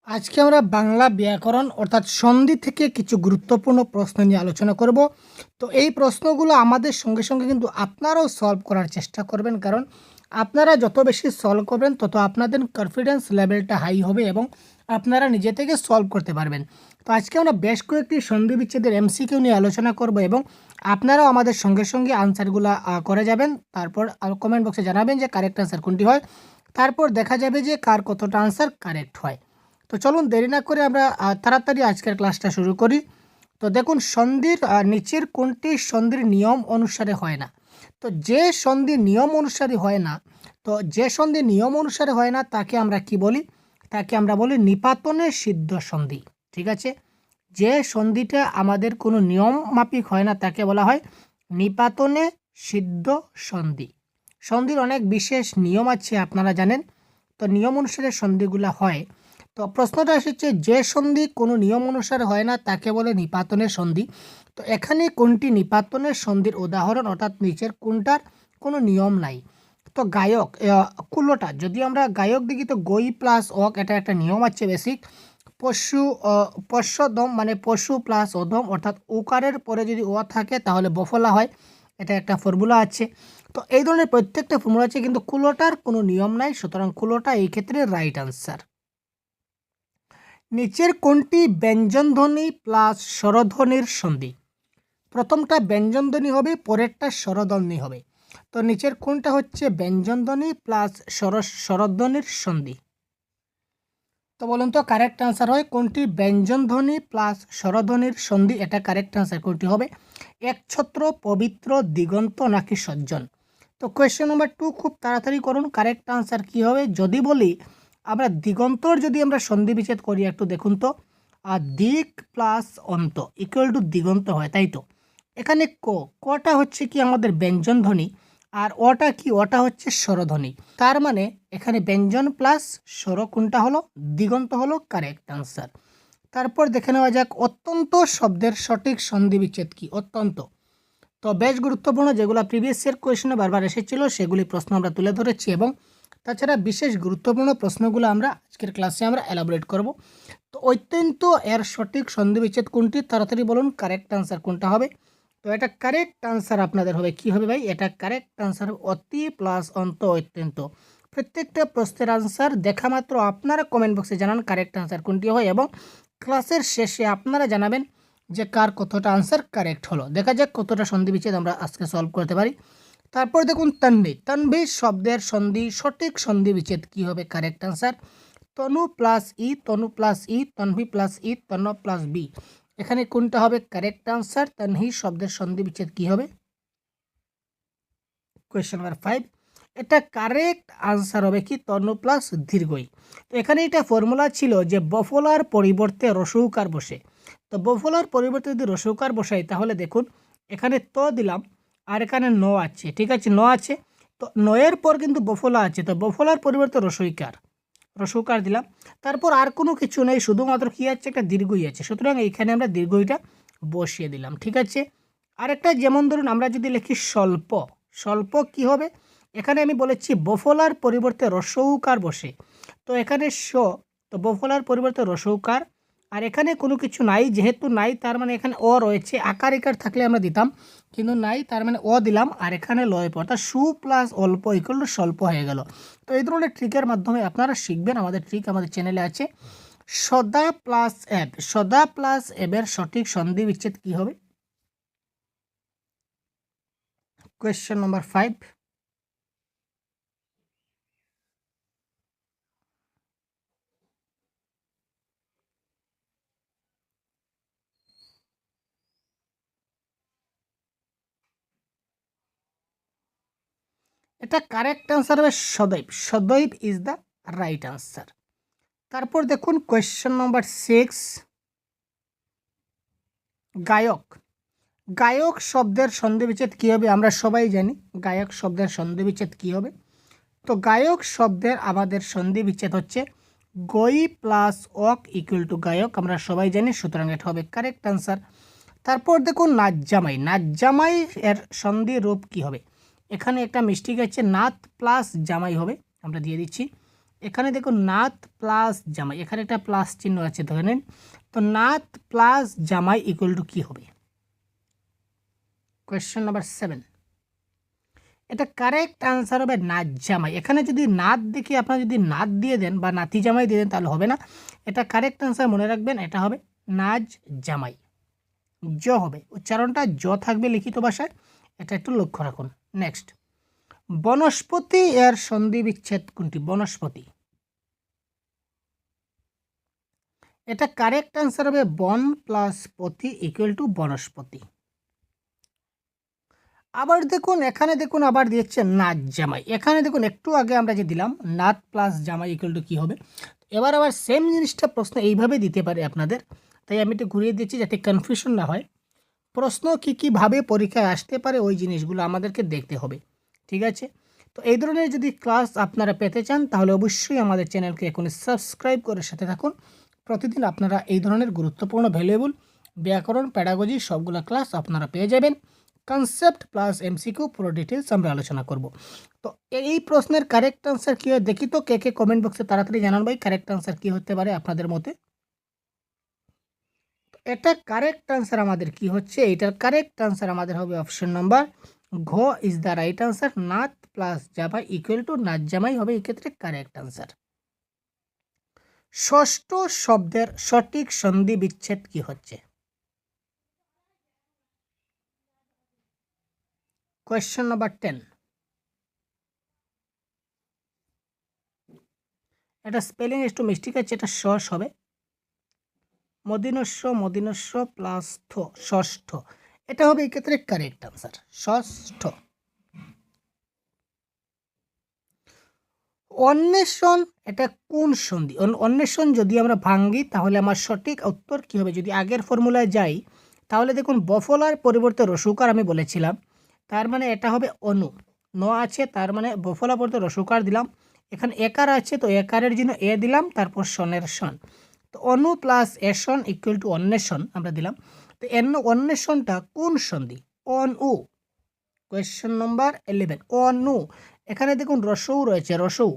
আজকে আমরা বাংলা ব্যাকরণ অর্থাৎ সন্ধি থেকে কিছু গুরুত্বপূর্ণ প্রশ্ন নিয়ে আলোচনা করব। তো এই প্রশ্নগুলো আমাদের সঙ্গে সঙ্গে কিন্তু আপনারাও সলভ করার চেষ্টা করবেন, কারণ আপনারা যত বেশি সলভ করবেন তত আপনাদের কনফিডেন্স লেভেলটা হাই হবে এবং আপনারা নিজে থেকে সলভ করতে পারবেন। তো আজকে আমরা বেশ কয়েকটি সন্ধি বিচ্ছেদের এমসিকিউ নিয়ে আলোচনা করব এবং আপনারাও আমাদের সঙ্গে সঙ্গে আনসারগুলো করে যাবেন। তারপর কমেন্ট বক্সে জানাবেন যে কারেক্ট আনসার কোনটি হয়। তারপর দেখা যাবে যে কার কতটা আনসার কারেক্ট হয়। তো চলুন দেরি না করে আমরা তাড়াতাড়ি আজকের ক্লাসটা শুরু করি। তো দেখুন, সন্ধির নিচের কোনটি সন্ধির নিয়ম অনুসারে হয় না। তো যে সন্ধির নিয়ম অনুসারে হয় না, তাকে আমরা কি বলি? তাকে আমরা বলি নিপাতনে সিদ্ধ সন্ধি। ঠিক আছে, যে সন্ধিটা আমাদের কোনো নিয়ম মাফিক হয় না তাকে বলা হয় নিপাতনে সিদ্ধ সন্ধি। সন্ধির অনেক বিশেষ নিয়ম আছে, আপনারা জানেন। তো নিয়ম অনুসারে সন্ধিগুলো হয়। তো প্রশ্নটা এসেছে, যে সন্ধি কোনো নিয়ম অনুসারে হয় না তাকে বলে নিপাতনের সন্ধি। তো এখানে কোনটি নিপাতনের সন্ধির উদাহরণ, অর্থাৎ নিচের কোনটার কোনো নিয়ম নাই? তো গায়ক কুলোটা, যদি আমরা গায়ক দেখি তো গই প্লাস অক, এটা একটা নিয়ম আছে বেসিক। পশু পশ্বদম মানে পশু প্লাস অধম, অর্থাৎ উকারের পরে যদি ও থাকে তাহলে বফলা হয়, এটা একটা ফর্মুলা আছে। তো এই ধরনের প্রত্যেকটা ফর্মুলা আছে, কিন্তু কুলোটার কোনো নিয়ম নাই, সুতরাং কুলোটা এই ক্ষেত্রে রাইট আনসার। নিচের কোনটি ব্যঞ্জনধ্বনি প্লাস স্বরধ্বনির সন্ধি? প্রথমটা ব্যঞ্জনধ্বনি হবে, পরেরটা স্বরধ্বনি হবে। তো নিচের কোনটা হচ্ছে ব্যঞ্জনধ্বনি প্লাস স্বরধ্বনির সন্ধি? তো বলুন তো কারেক্ট আনসার হয় কোনটি? ব্যঞ্জনধ্বনি প্লাস স্বরধ্বনির সন্ধি, এটা কারেক্ট আনসার কোনটি হবে? একছত্র, পবিত্র, দিগন্ত নাকি সজ্জন? তো কোয়েশ্চেন নাম্বার 2 খুব তাড়াতাড়ি করুন, কারেক্ট আনসার কি হবে? যদি বলি আমরা দিগন্তর যদি আমরা সন্ধি বিচ্ছেদ করি, একটু দেখুন তো, আর দিক প্লাস অন্ত ইকুয়াল টু দিগন্ত হয়, তাই তো? এখানে কটা হচ্ছে কি আমাদের ব্যঞ্জন ধ্বনি, আর ওটা কি? ওটা হচ্ছে স্বরধ্বনি। তার মানে এখানে ব্যঞ্জন প্লাস স্বর কোনটা হলো? দিগন্ত হলো কারেক্ট আনসার। তারপর দেখে নেওয়া যাক অত্যন্ত শব্দের সঠিক সন্ধি বিচ্ছেদ কি? অত্যন্ত তো বেশ গুরুত্বপূর্ণ, যেগুলো প্রিভিয়াস ইয়ার কোয়েশনে বারবার এসেছিল সেগুলি প্রশ্ন আমরা তুলে ধরেছি, এবং তাছাড়া বিশেষ গুরুত্বপূর্ণ প্রশ্নগুলো আমরা আজকের ক্লাসে আমরা এলাবোরেট করব। তো অত্যন্ত এর সঠিক সন্ধি বিচ্ছেদ কোনটি? তাড়াতাড়ি বলুন কারেক্ট আনসার কোনটা হবে? তো এটা কারেক্ট আনসার আপনাদের হবে কি হবে ভাই? এটা কারেক্ট আনসার অতি প্লাস অন্ত অত্যন্ত। প্রত্যেকটা প্রশ্নের আনসার দেখা মাত্র আপনারা কমেন্ট বক্সে জানান কারেক্ট আনসার কোনটি হয়, এবং ক্লাসের শেষে আপনারা জানাবেন যে কার কতটা আনসার কারেক্ট হলো। দেখা যাক কতটা সন্ধি বিচ্ছেদ আমরা আজকে সলভ করতে পারি। তারপর দেখুন তন্বী, তন্বী শব্দের সন্ধি সঠিক সন্ধি বিচ্ছেদ কি হবে? কারেক্ট আনসার তনু প্লাস ই, তনু প্লাস ই, তন্বী প্লাস ই, তন্ন প্লাস বি। এখানে কোনটা হবে কারেক্ট আনসার? তন্বী শব্দের সন্ধি বিচ্ছেদ কি হবে? কোয়েশ্চেন নাম্বার 5, এটা কারেক্ট আনসার হবে কি? তন্ন প্লাস দীর্ঘই। তো এখানে এটা ফর্মুলা ছিল যে বফলার পরিবর্তে রসৌকার বসে। তো বফলার পরিবর্তে যদি রসৌকার বসাই তাহলে দেখুন এখানে ত দিলাম আর এখানে ন আছে, ঠিক আছে, ন আছে। তো নয়ের পর কিন্তু বফলা আছে, তো বফলার পরিবর্তে রসৌকার দিলাম। তারপর আর কোনো কিছু নেই, শুধুমাত্র কি আছে? একটা দীর্ঘই আছে, সুতরাং এইখানে আমরা দীর্ঘইটা বসিয়ে দিলাম, ঠিক আছে। আরেকটা যেমন ধরুন আমরা যদি লিখি স্বল্প, স্বল্প কি হবে? এখানে আমি বলেছি বফলার পরিবর্তে রসৌকার বসে, তো এখানে তো বফলার পরিবর্তে রসৌকার, আর এখানে কোনো কিছু নাই, যেহেতু নাই তার মানে এখানে অ রয়েছে। আকার ইকার থাকলে আমরা দিতাম, কিন্তু নাই, তার মানে অ দিলাম, আর এখানে লয় পর, অর্থাৎ সু প্লাস অল্প ইকুয়াল টু স্বল্প হয়ে গেল। তো এই ধরনের ট্রিকের মাধ্যমে আপনারা শিখবেন, আমাদের ট্রিক আমাদের চ্যানেলে আছে। সদা প্লাস এব, সদা প্লাস এবের সঠিক সন্ধি বিচ্ছেদ কি হবে? কোয়েশ্চেন নম্বর 5, এটা কারেক্ট আনসার হবে সদৈব। সদৈব ইজ দ্য রাইট আনসার। তারপর দেখুন কোয়েশ্চেন নম্বর 6, গায়ক, গায়ক শব্দের সন্ধি বিচ্ছেদ কী হবে? আমরা সবাই জানি গায়ক শব্দের সন্ধি বিচ্ছেদ কী হবে। তো গায়ক শব্দের আমাদের সন্ধি বিচ্ছেদ হচ্ছে গই প্লাস অক ইকুয়াল টু গায়ক, আমরা সবাই জানি, সুতরাং এটা হবে কারেক্ট আনসার। তারপর দেখুন নাচ জামাই, নাচ জামাই এর সন্ধি রূপ কী হবে? এখানে একটা মিস্টেক আছে, নাত প্লাস জামাই হবে, আমরা দিয়ে দিচ্ছি। এখানে দেখুন নাত প্লাস জামাই, এখানে একটা প্লাস চিহ্ন আছে ধরে নিন। তো নাত প্লাস জামাই ইকুয়াল টু কী হবে? কোয়েশ্চেন নাম্বার 7, এটা কারেক্ট আনসার হবে নাত জামাই। এখানে যদি নাত দেখি আপনারা যদি নাত দিয়ে দেন বা নাতি জামাই দিয়ে দেন তাহলে হবে না। এটা কারেক্ট আনসার মনে রাখবেন, এটা হবে নাজ জামাই। জ হবে, উচ্চারণটা জ থাকবে লিখিত ভাষায়, এটা একটু লক্ষ্য রাখুন। নেক্সট, বনস্পতি এর সন্ধি বিচ্ছেদ কোনটি? বনস্পতি, এটা কারেক্ট আনসার হবে বন প্লাস পতি ইকুয়াল টু বনস্পতি। আবার দেখুন এখানে দেখুন আবার দিয়েছে নাচ জামাই। এখানে দেখুন একটু আগে আমরা যে দিলাম নাত প্লাস জামাই ইকুয়াল টু কী হবে, এবার আবার সেম জিনিসটা প্রশ্ন এইভাবে দিতে পারে আপনাদের, তাই আমি একটু ঘুরিয়ে দিচ্ছি যাতে কনফিউশন না হয়। প্রশ্ন কী কীভাবে পরীক্ষায় আসতে পারে ওই জিনিসগুলো আমাদেরকে দেখতে হবে, ঠিক আছে? তো এই ধরনের যদি ক্লাস আপনারা পেতে চান তাহলে অবশ্যই আমাদের চ্যানেলকে এখনই সাবস্ক্রাইব করে সাথে থাকুন। প্রতিদিন আপনারা এই ধরনের গুরুত্বপূর্ণ ভ্যালুয়েবল ব্যাকরণ প্যাডাগজি সবগুলো ক্লাস আপনারা পেয়ে যাবেন। কনসেপ্ট প্লাস এমসিকিউ পুরো ডিটেলস আমরা আলোচনা করব। তো এই প্রশ্নের কারেক্ট আনসার কী হয় দেখি তো, কে কে কমেন্ট বক্সে তাড়াতাড়ি জানান ভাই কারেক্ট আনসার কী হতে পারে আপনাদের মতে। এটা কারেক্ট আনসার আমাদের কি হচ্ছে, এটার কারেক্ট আনসার আমাদের হবে অপশন নাম্বার ঘ ইজ দ্য রাইট আনসার। নাত প্লাস জামাই ইকুয়াল টু নাত জামাই হবে এক্ষেত্রে কারেক্ট আনসার। ষষ্ঠ শব্দের সঠিক সন্ধি বিচ্ছেদ কি হচ্ছে? কোয়েশ্চেন নাম্বার 10, এটা স্পেলিং একটু মিস্টেক আছে, এটা ষষ হবে, মদিনস্য প্লাস থ, ষষ্ঠ, এটা হবে এক্ষেত্রে কারেক্ট আনসার ষষ্ঠ। অন্বেষণ এটা কোন সন্ধি? অন্বেষণ যদি আমরা ভাঙ্গি তাহলে আমার সঠিক উত্তর কী হবে? যদি আগের ফর্মুলায় যাই তাহলে দেখুন বফলার পরিবর্তে রসুকার আমি বলেছিলাম, তার মানে এটা হবে অনু। ন আছে তার মানে বফলা পরিবর্তে রসুকার দিলাম, এখানে একার আছে তো একারের জন্য এ দিলাম, তারপর সনের সন। তো অনু প্লাস এসন ইকুয়াল টু অন্বেষণ আমরা দিলাম। তো অন্বেষণটা কোন সন্ধি? অনু। কোয়েশ্চেন নম্বর 11, অনু। এখানে দেখুন রসৌ রয়েছে, রসৌ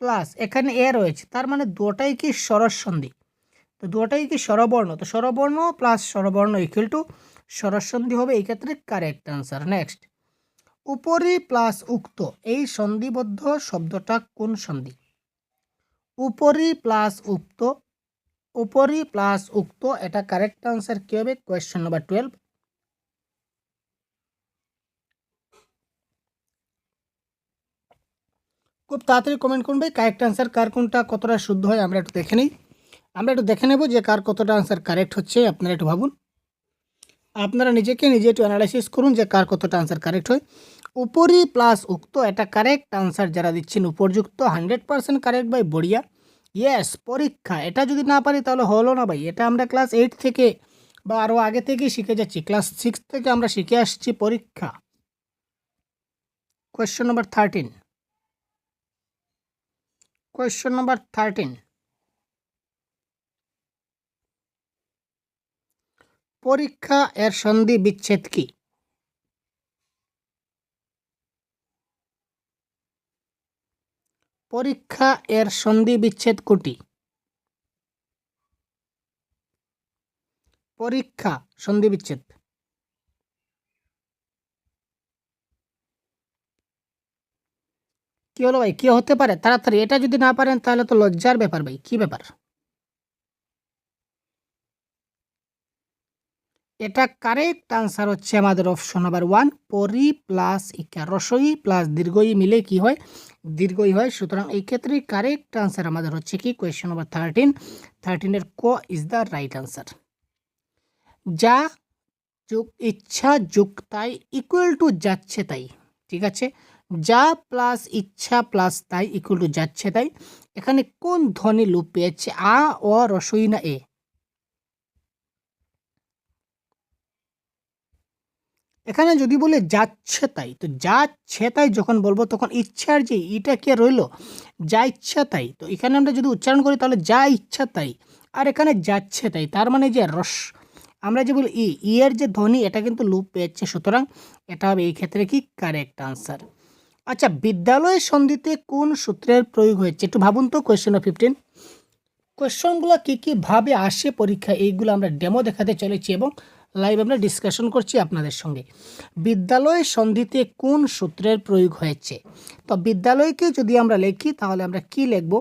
প্লাস এখানে এ রয়েছে, তার মানে দুটাই কি স্বরস সন্ধি, তো দুটাই কি স্বরবর্ণ, তো স্বরবর্ণ প্লাস স্বরবর্ণ ইকুয়াল টু স্বরস সন্ধি হবে এই ক্ষেত্রে কারেক্ট আনসার। নেক্সট, উপরি প্লাস উক্ত এই সন্ধিবদ্ধ শব্দটা কোন সন্ধি? উপরি প্লাস উক্ত, উপরি প্লাস উক্ত এটা কারেক্ট আনসার কী হবে? Question number 12। খুব তাড়াতাড়ি কমেন্ট করুন ভাই কারেক্ট আনসার কার কোনটা কতটা শুদ্ধ হয়, আমরা একটু দেখে নিই। আমরা একটু দেখে নেব যে কার কতটা আনসার কারেক্ট হচ্ছে, আপনারা একটু ভাবুন, আপনারা নিজেকে নিজে একটু অ্যানালাইসিস করুন যে কার কতটা আনসার কারেক্ট হয়। উপরি প্লাস উক্ত এটা কারেক্ট আনসার যারা দিচ্ছেন উপরযুক্ত 100% কারেক্ট ভাই, বড়িয়া। ইয়েস, পরীক্ষা এটা যদি না পারি তাহলে হলো না ভাই, এটা আমরা ক্লাস 8 থেকে বা আরও আগে থেকেই শিখে যাচ্ছি, ক্লাস 6 থেকে আমরা শিখে আসছি পরীক্ষা। কোয়েশ্চেন নাম্বার 13, কোয়েশ্চেন নাম্বার 13, পরীক্ষা এর সন্ধি বিচ্ছেদ কি? পরীক্ষা এর সন্ধি বিচ্ছেদ কোটি? পরীক্ষা সন্ধি বিচ্ছেদ কি হলো ভাই, কি হতে পারে তাড়াতাড়ি, এটা যদি না পারেন তাহলে তো লজ্জার ব্যাপার ভাই, কি ব্যাপার? এটা কারেক্ট আনসার হচ্ছে আমাদের অপশন নাম্বার 1, পরি প্লাস ইকা, রসই প্লাস দীর্ঘই মিলে কি হয়? দীর্ঘই হয়। সুতরাং এই ক্ষেত্রে কারেক্ট আনসার আমাদের হচ্ছে কি? কোয়েশ্চেন নাম্বার 13, 13 ক ইজ দ্য রাইট আনসার। যা যোগ ইচ্ছা যোগ তাই ইকুয়াল টু যাচ্ছে তাই, ঠিক আছে? যা প্লাস ইচ্ছা প্লাস তাই ইকুয়াল টু যাচ্ছে তাই, এখানে কোন ধ্বনি লোপ পেয়েছে? আ, অ, রসই না এ? এখানে যদি বলে যাচ্ছে তাই, তো যাচ্ছে তাই যখন বলবো তখন ইচ্ছার যে ইটা কে রইল, যা ইচ্ছা তাই, তো এখানে আমরা যদি উচ্চারণ করি তাহলে যা ইচ্ছা তাই, আর এখানে যাচ্ছে তাই, তার মানে যে রস আমরা যে বলি ই এর যে ধ্বনি এটা কিন্তু লুপ পেয়েছে, সুতরাং এটা হবে এই ক্ষেত্রে কি কারেক্ট আনসার। আচ্ছা, বিদ্যালয় সন্ধিতে কোন সূত্রের প্রয়োগ হয়েছে একটু ভাবুন তো। কোয়েশ্চেন অফ 15 কোয়েশ্চনগুলো কী কীভাবে আসে পরীক্ষায় এইগুলো আমরা ডেমো দেখাতে চলেছি এবং লাইভ আমরা ডিসকাশন করছি আপনাদের সঙ্গে। বিদ্যালয় সন্ধিতে কোন সূত্রের প্রয়োগ হয়েছে? তো বিদ্যালয়কে যদি আমরা লিখি তাহলে আমরা কি লিখব?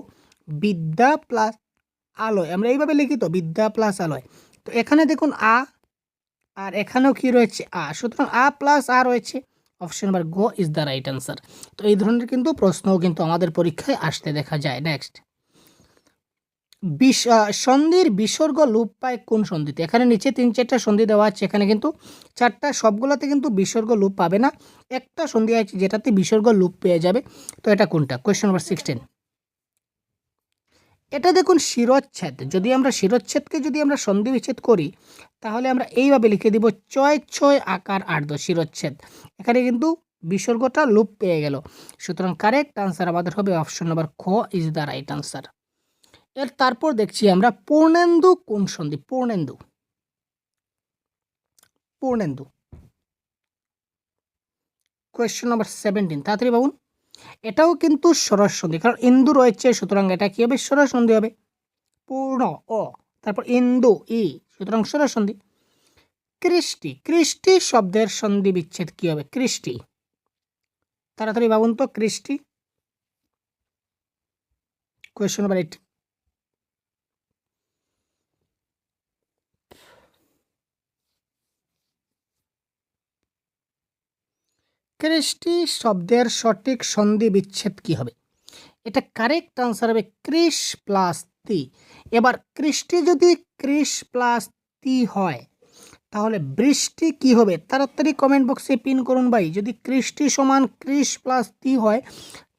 বিদ্যা প্লাস আলয়, আমরা এইভাবে লিখি তো, বিদ্যা প্লাস আলয়। তো এখানে দেখুন আ, আর এখানেও কি রয়েছে আ, সুতরাং আ প্লাস আ রয়েছে। Option number go is the right answer. তো এই ধরনের কিন্তু প্রশ্নও কিন্তু আমাদের পরীক্ষায় আসতে দেখা যায়। নেক্সট, সন্ধির বিসর্গ লোপ পায় কোন সন্ধিতে? এখানে নিচে 3-4টা সন্ধি দেওয়া আছে, এখানে কিন্তু 4টা, সবগুলোতে কিন্তু বিসর্গ লোপ পাবে না। একটা সন্ধি আছে যেটাতে বিসর্গ লোপ পেয়ে যাবে। তো এটা কোনটা? Question number 16। এটা দেখুন শিরচ্ছেদ। যদি আমরা শিরচ্ছেদকে যদি আমরা সন্ধি বিচ্ছেদ করি তাহলে আমরা এইভাবে লিখে দিব ছয় ছয় আকার আর্ধ শিরচ্ছেদ। এখানে কিন্তু বিসর্গটা লোপ পেয়ে গেল। সুতরাং কারেক্ট আনসার আমাদের হবে অপশন নাম্বার খ ইজ দ্য রাইট আনসার। এর তারপর দেখছি আমরা পূর্ণেন্দু কোন সন্ধি? পূর্ণেন্দু, পূর্ণেন্দু। কোয়েশ্চেন নাম্বার 17, তাড়াতাড়ি ভাবুন। এটাও কিন্তু সরস সন্ধি, কারণ ইন্দু রয়েছে, সুতরাং এটা কি হবে? সরস সন্ধি হবে। পূর্ণ অ, তারপর ইন্দু ই, সুতরাং সরস সন্ধি। কৃষ্টি, কৃষ্টি শব্দের সন্ধি বিচ্ছেদ কি হবে? কৃষ্টি, তাড়াতাড়ি ভাবুন তো। কৃষ্টি, কোয়েশ্চেন নাম্বার 8। কৃষ্টি শব্দের সঠিক সন্ধি বিচ্ছেদ কি হবে? এটা কারেক্ট আনসার হবে কৃষ প্লাস তি। এবার কৃষ্টি যদি কৃষ প্লাস তি হয় তাহলে বৃষ্টি কি হবে? তাড়াতাড়ি কমেন্ট বক্সে পিন করুন ভাই। যদি কৃষ্টি সমান কৃষ প্লাস তি হয়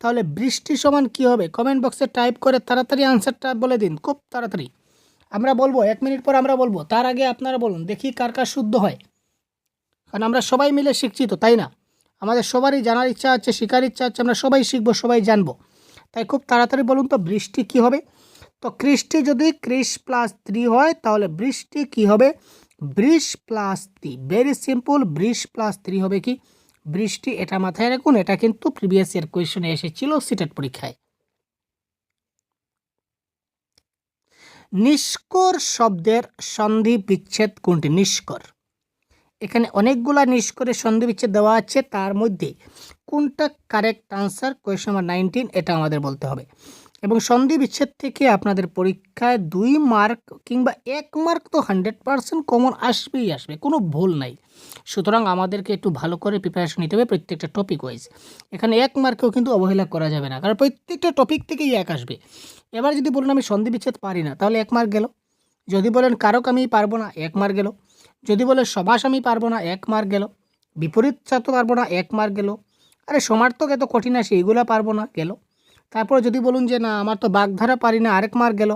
তাহলে বৃষ্টি সমান কি হবে? কমেন্ট বক্সে টাইপ করে তাড়াতাড়ি আনসারটা বলে দিন, খুব তাড়াতাড়ি। আমরা বলবো 1 মিনিট পর, আমরা বলবো, তার আগে আপনারা বলুন দেখি কার কার শুদ্ধ হয়। কারণ আমরা সবাই মিলে শিখছি তো, তাই না? আমাদের সবারই জানার ইচ্ছা আছে, শেখার ইচ্ছা আছে, আমরা সবাই শিখবো, সবাই জানবো। তাই খুব তাড়াতাড়ি বলুন তো বৃষ্টি কি হবে? তো কৃষ্টি যদি কৃষ প্লাস 3 হয় তাহলে বৃষ্টি কি হবে? বৃষ প্লাস 3। ভেরি সিম্পল, বৃষ প্লাস 3 হবে কি? বৃষ্টি। এটা মাথায় রাখুন, এটা কিন্তু প্রিভিয়াস ইয়ার কোয়েশ্চনে এসেছিল সিটেট পরীক্ষায়। নিষ্কর শব্দের সন্ধি বিচ্ছেদ কোনটি? নিষ্কর, এখানে অনেকগুলা নিষ্করের সন্ধি বিচ্ছেদ দেওয়া আছে, তার মধ্যে কোনটা কারেক্ট আনসার? কোয়েশ্চন নাম্বার 19, এটা আমাদের বলতে হবে। এবং সন্ধি বিচ্ছেদ থেকে আপনাদের পরীক্ষায় 2 মার্ক কিংবা 1 মার্ক তো 100% কমন আসবেই আসবে, কোনো ভুল নাই। সুতরাং আমাদেরকে একটু ভালো করে প্রিপারেশন নিতে হবে প্রত্যেকটা টপিক ওয়াইজ। এখানে 1 মার্কেও কিন্তু অবহেলা করা যাবে না, কারণ প্রত্যেকটা টপিক থেকেই 1 আসবে। এবার যদি বলুন আমি সন্ধি বিচ্ছেদ পারি না তাহলে 1 মার্ক গেল। যদি বলেন কারক আমি পারবো না, 1 মার্ক গেল। যদি বলে সমাস আমি পারবো না, 1 মার্ক গেল। বিপরীত সাথে পারবো না, 1 মার্ক গেল। আরে সমার্থক এত কঠিন আসে, এইগুলো পারবো না, গেল। তারপর যদি বলুন যে না আমার তো বাগধারা পারি না, আরেক মার্ক গেল।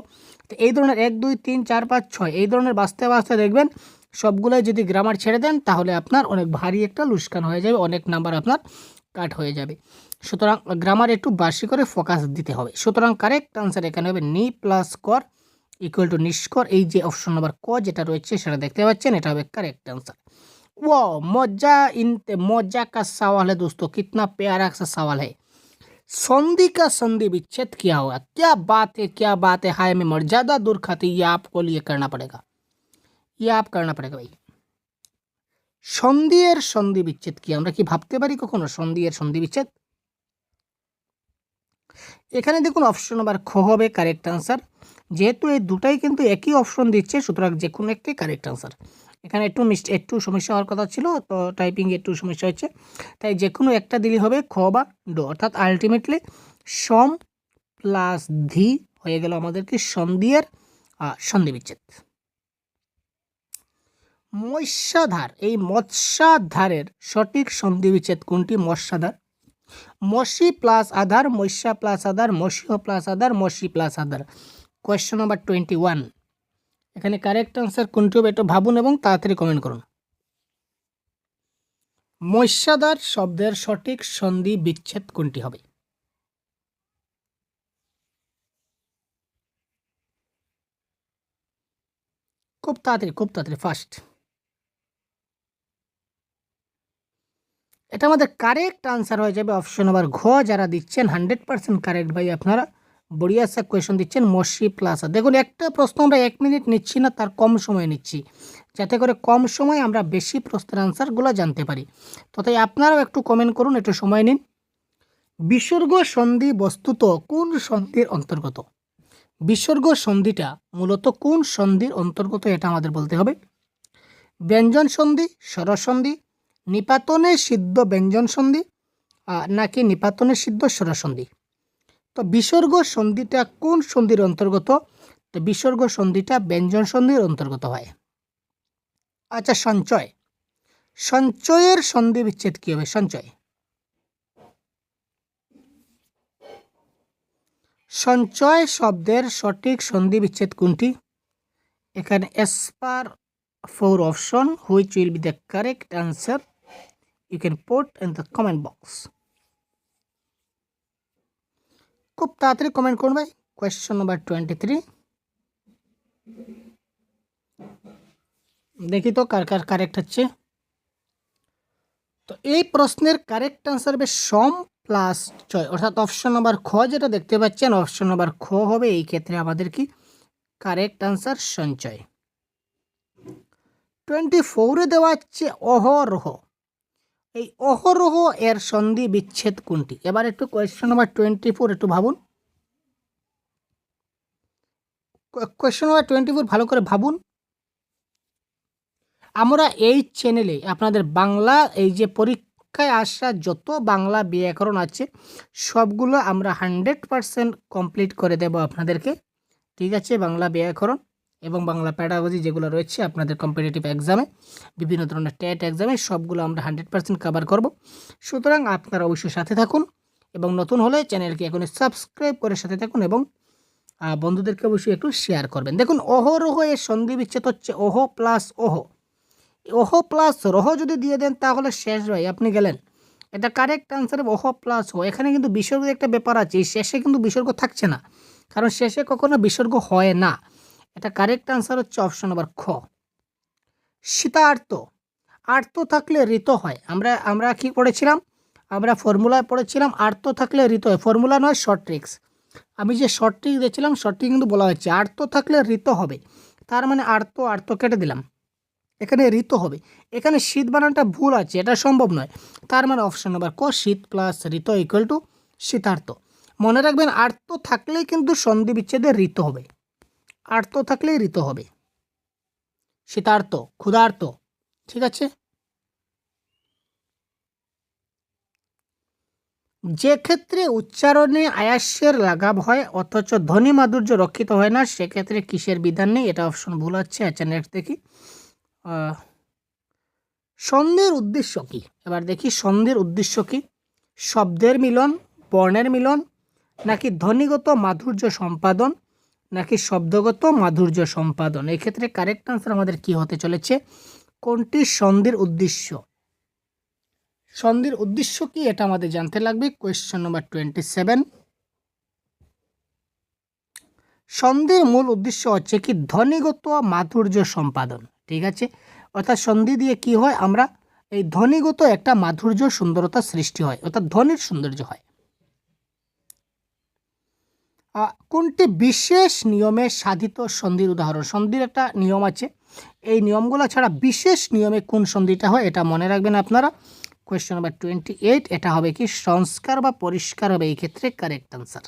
তো এই ধরনের 1 2 3 4 5 6 এই ধরনের বাঁচতে বাঁচতে দেখবেন সবগুলোই যদি গ্রামার ছেড়ে দেন তাহলে আপনার অনেক ভারী একটা লুস্কান হয়ে যাবে, অনেক নাম্বার আপনার কাট হয়ে যাবে। সুতরাং গ্রামার একটু বাসি করে ফোকাস দিতে হবে। সুতরাং কারেক্ট আনসার এখানে হবে নি প্লাস কর ইকুয়াল টু নিষ্কর। এই যে অপশন নাম্বার ক যেটা রয়েছে সেটা দেখতে পাচ্ছেন, এটা হবে কারেক্ট आंसर। वो मजा का सवाल है दोस्तों, कितना प्यारा सा सवाल है। संधि का संधि विच्छेद क्या होगा? क्या बात है, क्या बात है। हाय मैं मर्यादा दूर खाती, ये आपको लिए करना पड़ेगा, ये आप करना पड़ेगा भाई। সন্ধি এর সন্ধি বিচ্ছেদ কি? আমরা কি ভাবতে পারি কখনো সন্ধি এর সন্ধি বিচ্ছেদ? এখানে দেখুন অপশন নাম্বার খ হবে কারেক্ট আনসার। যেহেতু এই দুটাই কিন্তু একই অপশন দিচ্ছে সুতরাং যে কোনো একটি কারেক্ট আনসার। এখানে একটু সমস্যা হওয়ার কথা ছিল, তো টাইপিং একটু সমস্যা হচ্ছে, তাই যে কোনো একটা দিলে হবে খ বা ড, অর্থাৎ আলটিমেটলি সম প্লাস ধি হয়ে গেল আমাদের কি সন্ধির সন্ধি বিচ্ছেদ। মৎস্যাধার, এই মৎস্যাধারের সঠিক সন্ধি বিচ্ছেদ কোনটি? মৎস্যাধার, মসি প্লাস আধার, মৎস্যা প্লাস আধার, মসিহ প্লাস আধার, মসি প্লাস আধার। কোয়েশ্চন নাম্বার 21, এখানে কারেক্ট আনসার কোনটি হবে একটু ভাবুন এবং তাড়াতাড়ি কমেন্ট করুন। মৎস্যাধার শব্দের সঠিক সন্ধি বিচ্ছেদ কোনটি হবে? খুব তাড়াতাড়ি ফাস্ট। এটা আমাদের কারেক্ট আনসার হয়ে যাবে অপশন নাম্বার ঘ। যারা দিচ্ছেন 100% কারেক্ট ভাই, আপনারা বড়িয়া সা কোয়েশন দিচ্ছেন। মসি প্লাসা, দেখুন একটা প্রশ্ন আমরা 1 মিনিট নিচ্ছি না, তার কম সময় নিচ্ছি, যাতে করে কম সময় আমরা বেশি প্রশ্নের আনসারগুলো জানতে পারি। তো তাই আপনারাও একটু কমেন্ট করুন, একটু সময় নিন। বিসর্গ সন্ধি বস্তুত কোন সন্ধির অন্তর্গত? বিসর্গ সন্ধিটা মূলত কোন সন্ধির অন্তর্গত এটা আমাদের বলতে হবে। ব্যঞ্জন সন্ধি, স্বরসন্ধি, নিপাতনে সিদ্ধ ব্যঞ্জন সন্ধি, নাকি নিপাতনে সিদ্ধ স্বরসন্ধি? তো বিসর্গ সন্ধিটা কোন সন্ধির অন্তর্গত? তো বিসর্গ সন্ধিটা ব্যঞ্জন সন্ধির অন্তর্গত হয়। আচ্ছা, সঞ্চয়, সঞ্চয়ের সন্ধি বিচ্ছেদ কি হবে? সঞ্চয়, সঞ্চয় শব্দের সঠিক সন্ধি বিচ্ছেদ কোনটি? এখানে as per 4 option, which will be the correct answer? You can put in the comment box. খুব তাড়াতাড়ি কমেন্ট করুন ভাই। কোয়েশ্চন নাম্বার 23, দেখি তো কার কার কারেক্ট হচ্ছে। তো এই প্রশ্নের কারেক্ট আনসার হবে সম প্লাস চয়, অর্থাৎ অপশন নাম্বার খ যেটা দেখতে পাচ্ছেন, অপশন নাম্বার খ হবে এই ক্ষেত্রে আমাদের কি কারেক্ট আনসার সঞ্চয়। 24-এ দেওয়া হচ্ছে অহরহ। এই অহরহ এর সন্ধি বিচ্ছেদ কোনটি? এবার একটু কোয়েশ্চন নাম্বার 24 একটু ভাবুন। কোয়েশ্চন নাম্বার 24 ভালো করে ভাবুন। আমরা এই চ্যানেলে আপনাদের বাংলা এই যে পরীক্ষায় আসা যত বাংলা ব্যাকরণ আছে সবগুলো আমরা 100% কমপ্লিট করে দেব আপনাদেরকে, ঠিক আছে? বাংলা ব্যাকরণ এবং বাংলা প্যাডাগজি যেগুলো রয়েছে আপনাদের কম্পিটিটিভ এক্সামে, বিভিন্ন ধরনের টেট এক্সামে, সবগুলো আমরা 100% কভার করব। সুতরাং আপনারা অবশ্যই সাথে থাকুন এবং নতুন হলে চ্যানেলকে এখন সাবস্ক্রাইব করে সাথে থাকুন এবং বন্ধুদেরকে অবশ্যই একটু শেয়ার করবেন। দেখুন, অহরহ এর সন্ধি বিচ্ছেদ হচ্ছে ওহ প্লাস ওহ। ওহ প্লাস রহ যদি দিয়ে দেন তাহলে শেষ ভাই, আপনি গেলেন। এটা কারেক্ট আনসার ওহ প্লাস হ। এখানে কিন্তু বিসর্গের একটা ব্যাপার আছে, শেষে কিন্তু বিসর্গ থাকছে না, কারণ শেষে কখনো বিসর্গ হয় না। এটা কারেক্ট আনসার হচ্ছে অপশন নাম্বার খ। শীতার্ত, আর্ত থাকলে ঋত হয়। আমরা কি পড়েছিলাম? আমরা ফর্মুলায় পড়েছিলাম আর্ত থাকলে ঋত হয়। ফর্মুলা নয়, শর্ট ট্রিক্স। আমি যে শর্ট ট্রিক দিয়েছিলাম শর্ট ট্রিক কিন্তু বলা হচ্ছে আর্ত থাকলে ঋত হবে, তার মানে আর্ত আর্ত কেটে দিলাম, এখানে ঋত হবে। এখানে শীত বানানটা ভুল আছে, এটা সম্ভব নয়, তার মানে অপশন নাম্বার ক, শীত প্লাস ঋত ইকুয়াল টু শীতার্ত। মনে রাখবেন আর্ত থাকলেই কিন্তু সন্ধি বিচ্ছেদে ঋত হবে, আর্ত থাকলেই ঋত হবে। শীতার্ত, ক্ষুধার্ত, ঠিক আছে? যে ক্ষেত্রে উচ্চারণে আয়াসের লাঘব হয় অথচ ধ্বনি মাধুর্য রক্ষিত হয় না, সেক্ষেত্রে কিসের বিধান নেই? এটা অপশন ভুল আছে। আচ্ছা, নেক্সট দেখি সন্ধির উদ্দেশ্য কি। এবার দেখি সন্ধির উদ্দেশ্য কি। শব্দের মিলন, বর্ণের মিলন, নাকি ধ্বনিগত মাধুর্য সম্পাদন, নাকি শব্দগত মাধুর্য সম্পাদন? এই ক্ষেত্রে কারেক্ট আনসার আমাদের কি হতে চলেছে? কোনটি সন্ধির উদ্দেশ্য? সন্ধির উদ্দেশ্য কি এটা আমাদের জানতে লাগবে। কোয়েশ্চন নাম্বার 27, সন্ধির মূল উদ্দেশ্য হচ্ছে কি ধ্বনিগত মাধুর্য সম্পাদন, ঠিক আছে? অর্থাৎ সন্ধি দিয়ে কি হয়, আমরা এই ধ্বনিগত একটা মাধুর্য সুন্দরতা সৃষ্টি হয়, অর্থাৎ ধ্বনির সৌন্দর্য হয়। কোনটি বিশেষ নিয়মে সাধিত সন্ধির উদাহরণ? সন্ধির একটা নিয়ম আছে, এই নিয়মগুলো ছাড়া বিশেষ নিয়মে কোন সন্ধিটা হয় এটা মনে রাখবেন আপনারা। কোয়েশ্চন নাম্বার 28, এটা হবে কি সংস্কার বা পরিষ্কার হবে এই ক্ষেত্রে কারেক্ট আনসার।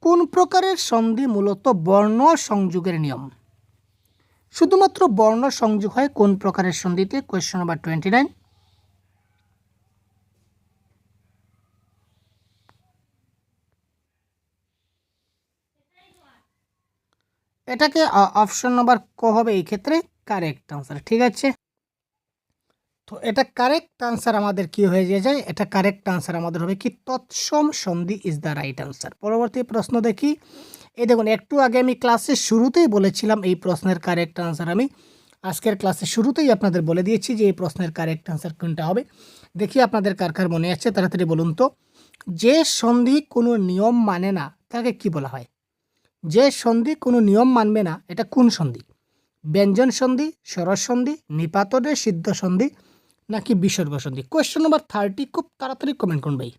কোন প্রকারের সন্ধি মূলত বর্ণ সংযোগের নিয়ম? শুধুমাত্র বর্ণ সংযোগ হয় কোন প্রকারের সন্ধিতে? কোয়েশ্চন নাম্বার 29, এটাকে অপশন নাম্বার ক হবে এই ক্ষেত্রে কারেক্ট আনসার, ঠিক আছে? তো এটা কারেক্ট আনসার আমাদের কি হয়ে যায়? এটা কারেক্ট আনসার আমাদের হবে কি তৎসম সন্ধি ইজ দ্য রাইট আনসার। পরবর্তী প্রশ্ন দেখি। এই দেখুন, একটু আগে আমি ক্লাসের শুরুতেই বলেছিলাম এই প্রশ্নের কারেক্ট আনসার আমি আজকের ক্লাসের শুরুতেই আপনাদের বলে দিয়েছি যে এই প্রশ্নের কারেক্ট আনসার কোনটা হবে। দেখি আপনাদের কার কার মনে আছে, তাড়াতাড়ি বলুন তো। যে সন্ধি কোনো নিয়ম মানে না তাকে কি বলা হয়? যে সন্ধি কোনো নিয়ম মানবে না এটা কোন সন্ধি? ব্যঞ্জন সন্ধি, স্বরজ সন্ধি, নিপাতনের সিদ্ধ সন্ধি নাকি বিসর্গ সন্ধি? কোয়েশ্চেন নম্বর 30 খুব তাড়াতাড়ি কমেন্ট করুন ভাই।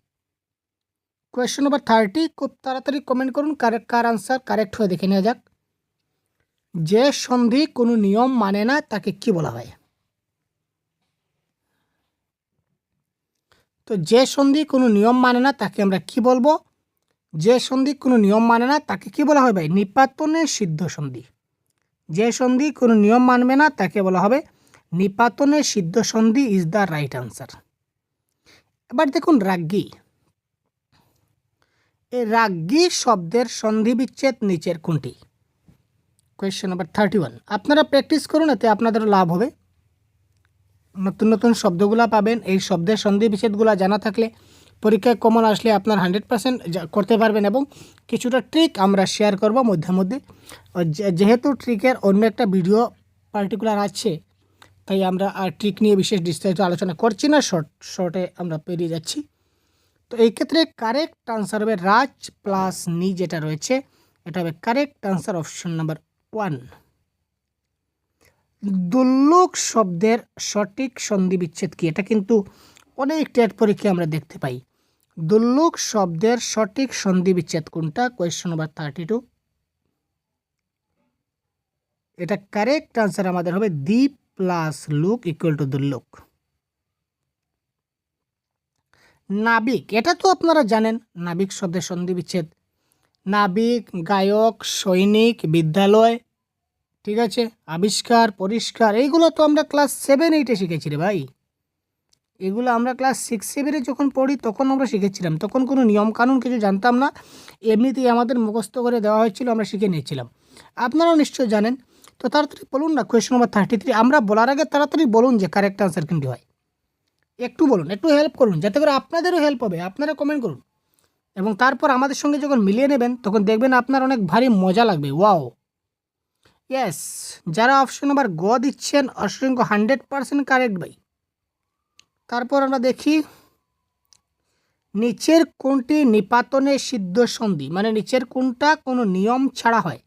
কোয়েশ্চেন নম্বর 30 খুব তাড়াতাড়ি কমেন্ট করুন। কার আনসার কারেক্ট হয়ে দেখে নেওয়া যাক। যে সন্ধি কোনো নিয়ম মানে না তাকে কি বলা হয়? তো যে সন্ধি কোনো নিয়ম মানে না তাকে আমরা কি বলবো? যে সন্ধি কোনো নিয়ম মানে না তাকে কি বলা হয় ভাই? নিপাতনে সিদ্ধ সন্ধি। যে সন্ধি কোনো নিয়ম মানবে না তাকে বলা হবে নিপাতনে সিদ্ধ সন্ধি ইজ দ্য রাইট আনসার। এবার দেখুন রাজ্ঞী। এই রাজ্ঞী শব্দের সন্ধি বিচ্ছেদ নিচের কোনটি? Question number 31। আপনারা প্র্যাকটিস করুন, এতে আপনাদের লাভ হবে। নতুন নতুন শব্দগুলো পাবেন। এই শব্দের সন্ধি বিচ্ছেদগুলো জানা থাকলে পরীক্ষায় কমন আসলে আপনার 100% করতে পারবেন। এবং কিছুটা ট্রিক আমরা শেয়ার করব মধ্যে মধ্যে। যেহেতু ট্রিকের অন্য একটা ভিডিও পার্টিকুলার আছে, তাই আমরা আর ট্রিক নিয়ে বিশেষ বিস্তারিত আলোচনা করছি না, শর্টে আমরা পেরিয়ে যাচ্ছি। তো এই ক্ষেত্রে কারেক্ট আনসার হবে রাজ প্লাস নি, যেটা রয়েছে এটা হবে কারেক্ট আনসার, অপশন নাম্বার 1। দুল্লুক শব্দের সঠিক সন্ধি বিচ্ছেদ কি? এটা কিন্তু অনেক টেট পরীক্ষায় আমরা দেখতে পাই। দুল্লুক শব্দের সঠিক সন্ধি বিচ্ছেদ কোনটা? Question number 32। এটা কারেক্ট আনসার আমাদের হবে দ্বীপ প্লাস লুক ইকুয়াল টু দুল্লুক। নাবিক, এটা তো আপনারা জানেন নাবিক শব্দের সন্ধি বিচ্ছেদ। নাবিক, গায়ক, সৈনিক, বিদ্যালয়, ঠিক আছে, আবিষ্কার, পরিষ্কার, এইগুলো তো আমরা ক্লাস 7-8-এ শিখেছি রে ভাই। এগুলো আমরা ক্লাস 6-7-এ যখন পড়ি তখন আমরা শিখেছিলাম। তখন কোনো নিয়ম কানুন কিছু জানতাম না, এমনিতেই আমাদের মুখস্থ করে দেওয়া হয়েছিল, আমরা শিখে নিয়েছিলাম। আপনারাও নিশ্চয়ই জানেন। তো তাড়াতাড়ি বলুন না কোয়েশ্চন নাম্বার 33। আমরা বলার আগে তাড়াতাড়ি বলুন যে কারেক্ট আনসার কোনটি হয়। একটু বলুন, একটু হেল্প করুন, যাতে করে আপনাদেরও হেল্প হবে। আপনারা কমেন্ট করুন এবং তারপর আমাদের সঙ্গে যখন মিলিয়ে নেবেন তখন দেখবেন আপনার অনেক ভারী মজা লাগবে। Wow, yes. যারা অপশন নাম্বার গ দিচ্ছেন অসংখ্য 100% কারেক্ট ভাই। তারপর আমরা দেখি নিচের কোনটি নিপাতনে সিদ্ধ সন্ধি, মানে নিচের কোনটা কোনো নিয়ম ছাড়া হয়?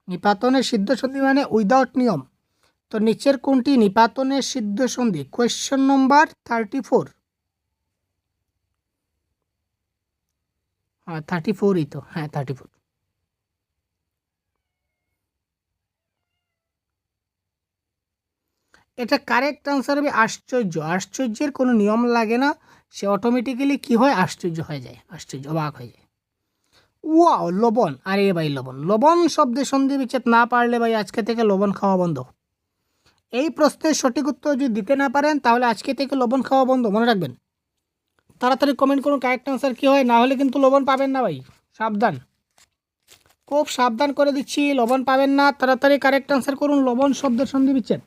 নিপাতনে সিদ্ধ সন্ধি মানে উইদাউট নিয়ম। তো নিচের কোনটি নিপাতনে সিদ্ধ সন্ধি? কোয়েশ্চন নম্বর 34। হ্যাঁ 34ই তো, হ্যাঁ 34। এটা কারেক্ট আনসার হবে আশ্চর্য। আশ্চর্যের কোনো নিয়ম লাগে না, সে অটোমেটিক্যালি কি হয়? আশ্চর্য হয়ে যায়, আশ্চর্য, অবাক হয়ে যায়। ওয়াও, লবণ। আরে ভাই লবণ, লবণ শব্দের সন্ধি বিচ্ছেদ না পারলে ভাই আজকে থেকে লবণ খাওয়া বন্ধ। এই প্রশ্নের সঠিক উত্তর যদি দিতে না পারেন তাহলে আজকে থেকে লবণ খাওয়া বন্ধ, মনে রাখবেন। তাড়াতাড়ি কমেন্ট করুন কারেক্ট আনসার কী হয়, না হলে কিন্তু লবণ পাবেন না ভাই, সাবধান। খুব সাবধান করে দিচ্ছি, লবণ পাবেন না। তাড়াতাড়ি কারেক্ট আনসার করুন। লবণ শব্দের সন্ধি বিচ্ছেদ।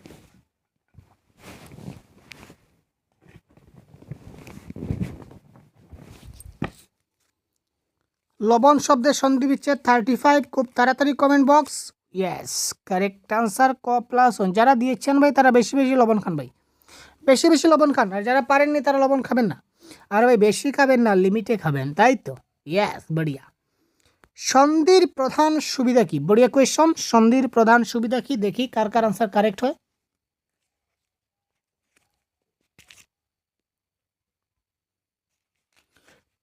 লবণ শব্দের সন্ধি বিচ্ছেদ 35। খুব তাড়াতাড়ি comment box. Yes, correct answer ক প্লাস 1। যারা দিয়েছেন ভাই তারা বেশি বেশি লবণ খান ভাই, বেশি বেশি লবণ খান। আর যারা পারেননি তারা লবণ খাবেন না। আর ভাই বেশি খাবেন না, লিমিটে খাবেন, তাই তো? ইয়েস, বড়িয়া। সন্ধির প্রধান সুবিধা কি? বড়িয়া কোয়েশ্চন। সন্ধির প্রধান সুবিধা কি? দেখি কার কার আনসার কারেক্ট হয়।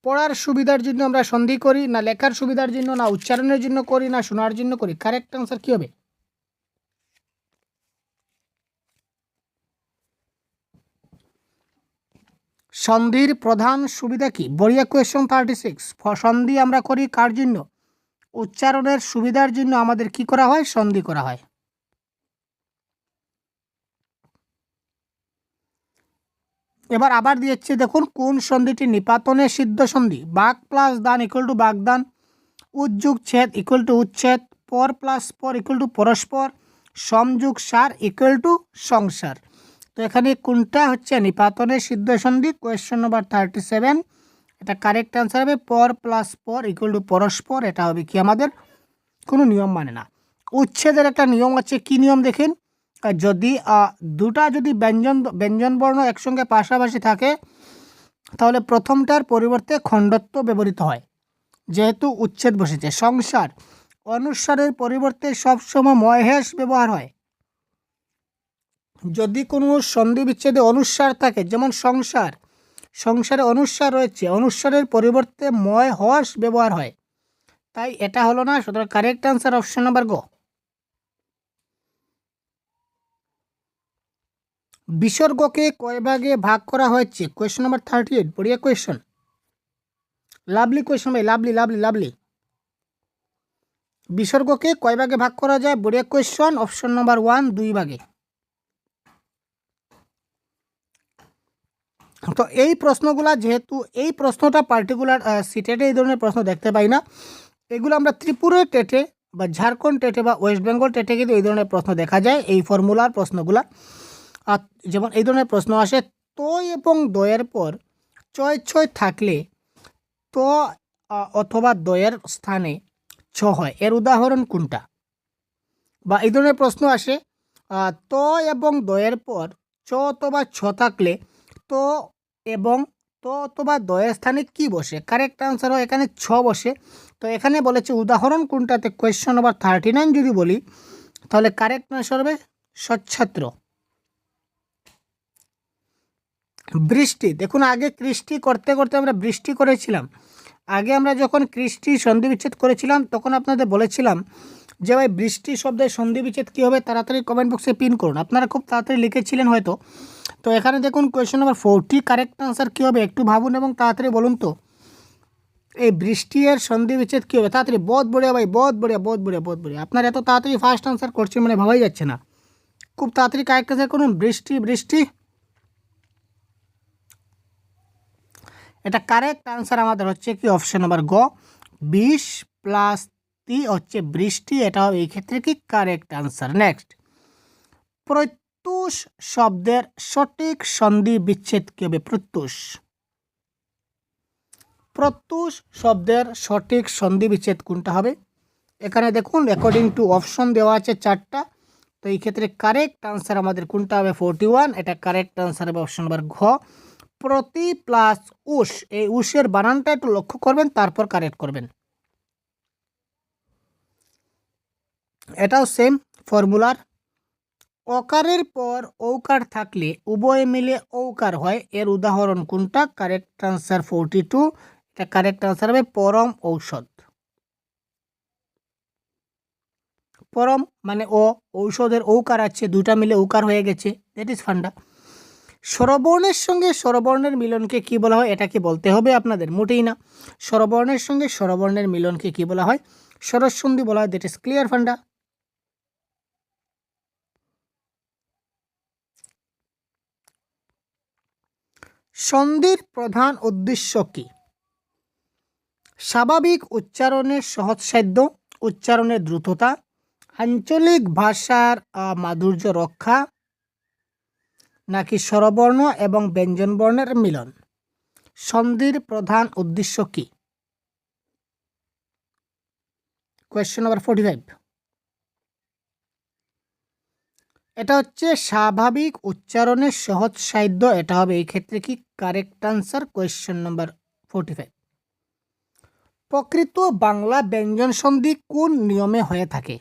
পড়ার সুবিধার জন্য আমরা সন্ধি করি, না লেখার সুবিধার জন্য, না উচ্চারণের জন্য করি, না শোনার জন্য করি? কারেক্ট আনসার কি হবে? সন্ধির প্রধান সুবিধা কি? বড়িয়া কোয়েশ্চন 36। সন্ধি আমরা করি কার জন্য? উচ্চারণের সুবিধার জন্য আমাদের কি করা হয়? সন্ধি করা হয়। এবার আবার দিয়েছে দেখুন, কোন সন্ধিটি নিপাতনে সিদ্ধ সন্ধি? বাক প্লাস দান ইকুয়াল টু বাগদান, উজ্জুগ ছেদ ইকুয়াল টু উচ্ছেদ, পর প্লাস পর ইকুয়াল টু পরস্পর, সমযুগ সার ইকুয়াল টু সংসার। তো এখানে কোনটা হচ্ছে নিপাতনে সিদ্ধ সন্ধি? Question number 37। এটা কারেক্ট আনসার হবে পর প্লাস পর ইকুয়াল টু পরস্পর। এটা হবে কি আমাদের কোনো নিয়ম মানে না। উচ্ছেদের একটা নিয়ম আছে, কি নিয়ম দেখেন? যদি দুটা যদি ব্যঞ্জন বর্ণ একসঙ্গে পাশাপাশি থাকে তাহলে প্রথমটার পরিবর্তে খণ্ডত্ব ব্যবহৃত হয়, যেহেতু উচ্ছেদ বসেছে। সংসার, অনুসারের পরিবর্তে সবসময় মহেশ ব্যবহার হয়। যদি কোনো সন্ধি বিচ্ছেদে অনুস্বার থাকে, যেমন সংসার, সংসারে অনুস্বার রয়েছে, অনুস্বারের পরিবর্তে ময় হর্ষ ব্যবহার হয়, তাই এটা হলো না। সুতরাং কারেক্ট আনসার অপশন নাম্বার গ। বিসর্গকে কয় ভাগে ভাগ করা হয়েছে? Question number 38। বড়িয়া কোয়েশ্চন, লাভলি কোয়েশ্চন ভাই, লাভলি লাভলি লাভলি। বিসর্গকে কয় ভাগে ভাগ করা যায়? বড়িয়া কোয়েশ্চন, অপশন নাম্বার 1, 2 ভাগে। তো এই প্রশ্নগুলা, যেহেতু এই প্রশ্নটা পার্টিকুলার সিটেটে এই ধরনের প্রশ্ন দেখতে পাই না, এগুলো আমরা ত্রিপুরা টেটে বা ঝাড়খণ্ড টেটে বা ওয়েস্ট বেঙ্গল টেটে কিন্তু এই ধরনের প্রশ্ন দেখা যায়, এই ফর্মুলার প্রশ্নগুলা। আর যেমন এই ধরনের প্রশ্ন আসে, তো এবং দয়ের পর ছয় ছয় থাকলে তো অথবা দয়ের স্থানে ছ হয়, এর উদাহরণ কোনটা? বা এই ধরনের প্রশ্ন আসে, তো এবং দয়ের পর চ অথবা ছ থাকলে তো এবং তো অথবা দয়ের স্থানে কি বসে? কারেক্ট আনসার হয় এখানে ছ বসে। তো এখানে বলেছে উদাহরণ কোনটাতে, কোয়েশ্চন নাম্বার 39 যদি বলি, তাহলে কারেক্ট আনসার হবে সচ্ছাত্র। বৃষ্টি, দেখুন আগে কৃষ্টি করতে করতে আমরা বৃষ্টি করেছিলাম। আগে আমরা যখন কৃষ্টি সন্ধি বিচ্ছেদ করেছিলাম তখন আপনাদের বলেছিলাম যে ভাই বৃষ্টি শব্দের সন্ধি বিচ্ছেদ কী হবে, তাড়াতাড়ি কমেন্ট বক্সে পিন করুন। আপনারা খুব তাড়াতাড়ি লিখেছিলেন হয়তো। তো এখানে দেখুন কোয়েশ্চন নাম্বার 40 কারেক্ট আনসার কী হবে, একটু ভাবুন এবং তাড়াতাড়ি বলুন তো। এই বৃষ্টি এর সন্ধি বিচ্ছেদ কী হবে? তাড়াতাড়ি, বহুত বড়িয়া ভাই, বহুত বড়িয়া, বহুত বড়িয়া, বহুত বড়িয়া। আপনার এত তাড়াতাড়ি ফার্স্ট আনসার করছেন মানে ভাবাই যাচ্ছে না। খুব তাড়াতাড়ি কারেক্ট আনসার করুন। বৃষ্টি, বৃষ্টি, এটা কারেক্ট আনসার আমাদের হচ্ছে কি অপশন নাম্বার গ, 20 + 3 হচ্ছে বৃষ্টি। এটা হবে এই ক্ষেত্রে কি কারেক্ট আনসার। নেক্সট, প্রত্যুষ শব্দের সঠিক সন্ধি বিচ্ছেদ কি হবে? প্রত্যুষ, প্রত্যুষ শব্দের সঠিক সন্ধি বিচ্ছেদ কোনটা হবে? এখানে দেখুন অ্যাকর্ডিং টু অপশন দেওয়া আছে 4টা। তো এই ক্ষেত্রে কারেক্ট আনসার আমাদের কোনটা হবে? 41। এটা কারেক্ট আনসার হবে অপশন নাম্বার ঘ, প্রতি প্লাস উষ। এই উষের বানানটা একটু লক্ষ্য করবেন, তারপর কারেক্ট করবেন। এটাও সেম ফর্মুলার। অকারের পর ঔকার থাকলে উভয় মিলে ঔকার হয়, এর উদাহরণ কোনটা? Correct answer 42। এটা কারেক্ট আনসার হবে পরম ঔষধ। পরম মানে ঔষধের ঔকার আছে, দুটা মিলে ঔকার হয়ে গেছে, দ্যাট ইজ ফান্ডা। স্বরবর্ণের সঙ্গে স্বরবর্ণের মিলনকে কি বলা হয়? এটা কি বলতে হবে আপনাদের? মোটেই না। স্বরবর্ণের সঙ্গে স্বরবর্ণের মিলনকে কি বলা হয়? স্বরসন্ধি বলা হয়, দ্যাট ইজ ক্লিয়ার ফান্ডা। সন্ধির প্রধান উদ্দেশ্য কি? স্বাভাবিক উচ্চারণের সহজসাধ্য, উচ্চারণের দ্রুততা, আঞ্চলিক ভাষার মাধুর্য রক্ষা, নাকি স্বরবর্ণ এবং ব্যঞ্জনবর্ণের মিলন? সন্ধির প্রধান উদ্দেশ্য কি? Question number 45। এটা হচ্ছে স্বাভাবিক উচ্চারণের সহজ সাহিত্য। এটা হবে এই ক্ষেত্রে কি কারেক্ট আনসার, কোয়েশ্চন নাম্বার 45। প্রকৃত বাংলা ব্যঞ্জন সন্ধি কোন নিয়মে হয়ে থাকে?